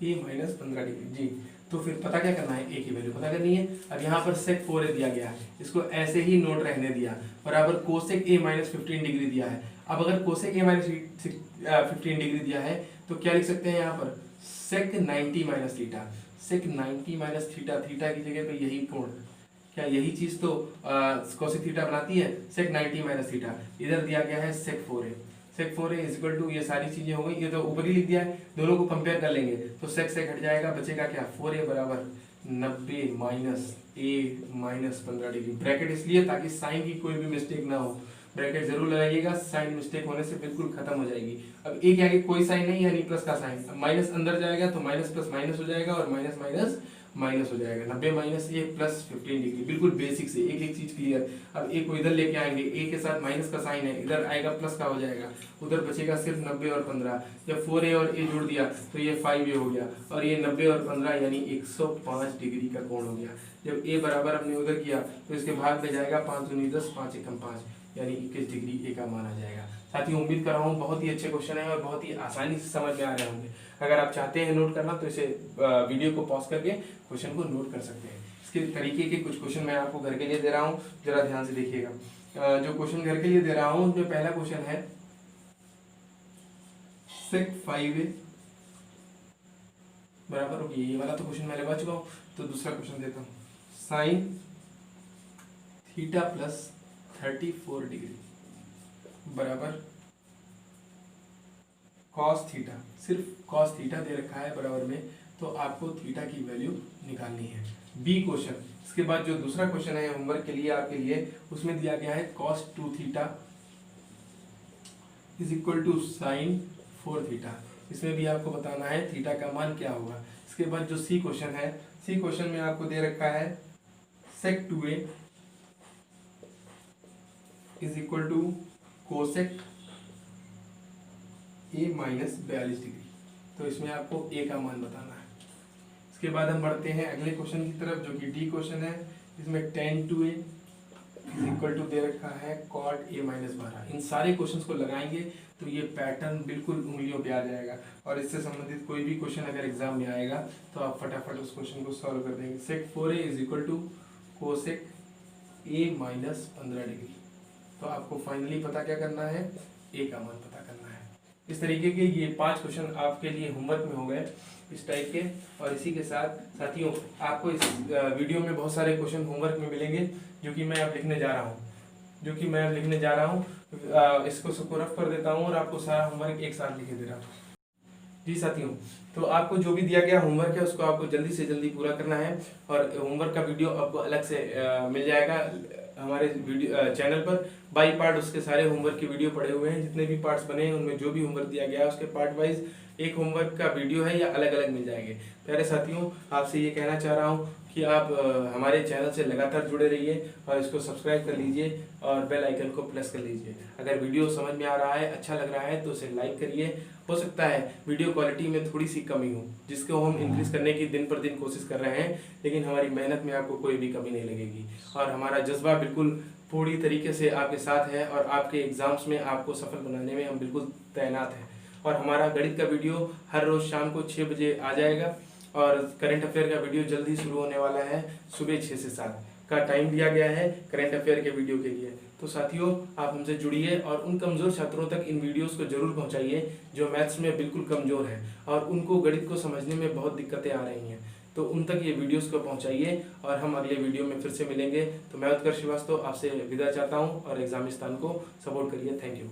a minus 15 degree जी। तो फिर पता क्या करना है, a की वैल्यू पता करनी है। अब यहाँ पर सेक 4a दिया गया है, इसको ऐसे ही नोट रहने दिया, बराबर कोसेक a माइनस 15 डिग्री दिया है। अब अगर कोसेक a माइनस 15 डिग्री दिया है तो क्या लिख सकते हैं यहाँ पर, सेक 90 माइनस थीटा। सेक 90 माइनस थीटा, थीटा की जगह पे यही कोण, क्या यही चीज तो कोसेक थीटा बनाती है, सेक 90 माइनस थीटा। इधर दिया गया है sec 4a, sec 4a is equal to, ये सारी चीजें हो गई, ये तो ऊपर ही लिख दिया है। दोनों को कंपेयर कर लेंगे तो सेक सेक हट जाएगा, बचेगा क्या, 4a बराबर 90 minus a minus 15 degree. Bracket इसलिए ताकि साइन की कोई भी मिस्टेक ना हो, ब्रैकेट जरूर लगाइएगा, साइन मिस्टेक होने से बिल्कुल खत्म हो जाएगी। अब a के आगे कोई साइन नहीं है, यानी प्लस का साइन, अब माइनस अंदर जाएगा तो माइनस प्लस माइनस हो जाएगा, और माइनस माइनस माइनस हो जाएगा। 90 माइनस a प्लस 15 डिग्री, बिल्कुल बेसिक से एक एक चीज क्लियर। अब a को इधर लेके आएंगे, a के साथ माइनस का साइन है, इधर आएगा प्लस का हो जाएगा, उधर बचेगा सिर्फ 90 और 15। जब 4a और a जोड़ दिया तो ये 5a हो गया, और ये 90 और 15 यानी 105 डिग्री का कोण हो गया। जब a बराबर हमने उधर किया तो इसके भाग में जाएगा 5 दूनी 10, 5 एकम 5, यानी 21 डिग्री a का मान आ जाएगा। साथियों उम्मीद कर रहा हूँ बहुत ही अच्छे क्वेश्चन है और बहुत ही आसानी से समझ में आ रहे होंगे। अगर आप चाहते हैं नोट करना तो इसे वीडियो को पॉज करके क्वेश्चन को नोट कर सकते हैं। इसके तरीके के कुछ क्वेश्चन मैं आपको घर के लिए दे रहा हूँ, जरा ध्यान से देखिएगा। जो क्वेश्चन घर के लिए दे रहा हूँ उसमें पहला क्वेश्चन है सेक 5a बराबर होगी, ये वाला तो क्वेश्चन मैं लगा चुका हूँ, तो दूसरा क्वेश्चन देता हूँ, साइन थीटा प्लस 34 डिग्री बराबर कॉस थीटा। सिर्फ कॉस थीटा दे रखा है बराबर में, तो आपको थीटा की वैल्यू निकालनी है। बी क्वेश्चन, इसके बाद जो दूसरा क्वेश्चन है होमवर्क के लिए आपके लिए, उसमें दिया गया है cos 2 theta is equal to sine 4 theta. इसमें भी आपको बताना है थीटा का मान क्या होगा। इसके बाद जो सी क्वेश्चन है, सी क्वेश्चन में आपको दे रखा है sec 2a is equal to cosec a minus 42 degree. तो इसमें आपको a का मान बताना है। इसके बाद हम बढ़ते हैं अगले क्वेश्चन की तरफ जो कि डी क्वेश्चन है। इसमें tan 2a is equal to दे रखा है cot a माइनस 12। इन सारे क्वेश्चंस को लगाएंगे तो ये पैटर्न बिल्कुल उंगलियों पे आ जाएगा, और इससे संबंधित कोई भी क्वेश्चन अगर एग्जाम में आएगा तो आप फटाफट उस क्वेश्चन को सॉल्व कर देंगे। Sec 4a is equal to cosec a minus 15 degree. तो आपको फाइनली पता क्या करना है, a का मान पता करना है। इस तरीके के ये 5 क्वेश्चन आपके लिए होमवर्क में हो गए इस टाइप के। और इसी के साथ साथियों आपको इस वीडियो में बहुत सारे क्वेश्चन होमवर्क में मिलेंगे जो कि मैं अब लिखने जा रहा हूँ। इसको सबको रफ कर देता हूँ और आपको सारा होमवर्क एक साथ लिखे दे रहा हूँ। जी साथियों, तो आपको जो भी दिया गया होमवर्क है उसको आपको जल्दी से जल्दी पूरा करना है और होमवर्क का वीडियो आपको अलग से मिल जाएगा हमारे वीडियो चैनल पर। बाई पार्ट उसके सारे होमवर्क के वीडियो पड़े हुए हैं, जितने भी पार्ट्स बने हैं उनमें जो भी होमवर्क दिया गया है उसके पार्ट वाइज एक होमवर्क का वीडियो है या अलग अलग मिल जाएंगे। प्यारे साथियों, आपसे ये कहना चाह रहा हूँ कि आप हमारे चैनल से लगातार जुड़े रहिए और इसको सब्सक्राइब कर लीजिए और बेल आइकन को प्रेस कर लीजिए। अगर वीडियो समझ में आ रहा है, अच्छा लग रहा है तो उसे लाइक करिए। हो सकता है वीडियो क्वालिटी में थोड़ी सी कमी हो, जिसको हम इंक्रीज करने की दिन पर दिन कोशिश कर रहे हैं, लेकिन हमारी मेहनत में आपको कोई भी कमी नहीं लगेगी और हमारा जज्बा बिल्कुल पूरी तरीके से आपके साथ है और आपके एग्जाम्स में आपको सफल बनाने में हम बिल्कुल तैनात हैं। और हमारा गणित का वीडियो हर रोज शाम को 6 बजे आ जाएगा और करंट अफेयर का वीडियो जल्दी शुरू होने वाला है। सुबह 6 से 7 का टाइम दिया गया है करंट अफेयर के वीडियो के लिए। तो साथियों, आप हमसे जुड़िए और उन कमज़ोर छात्रों तक इन वीडियोस को जरूर पहुंचाइए जो मैथ्स में बिल्कुल कमज़ोर हैं और उनको गणित को समझने में बहुत दिक्कतें आ रही हैं। तो उन तक ये वीडियोस को पहुंचाइए और हम अगले वीडियो में फिर से मिलेंगे। तो मैं उत्कर्ष श्रीवास्तव आपसे विदा चाहता हूँ और एग्जामिस्तान को सपोर्ट करिए। Thank you.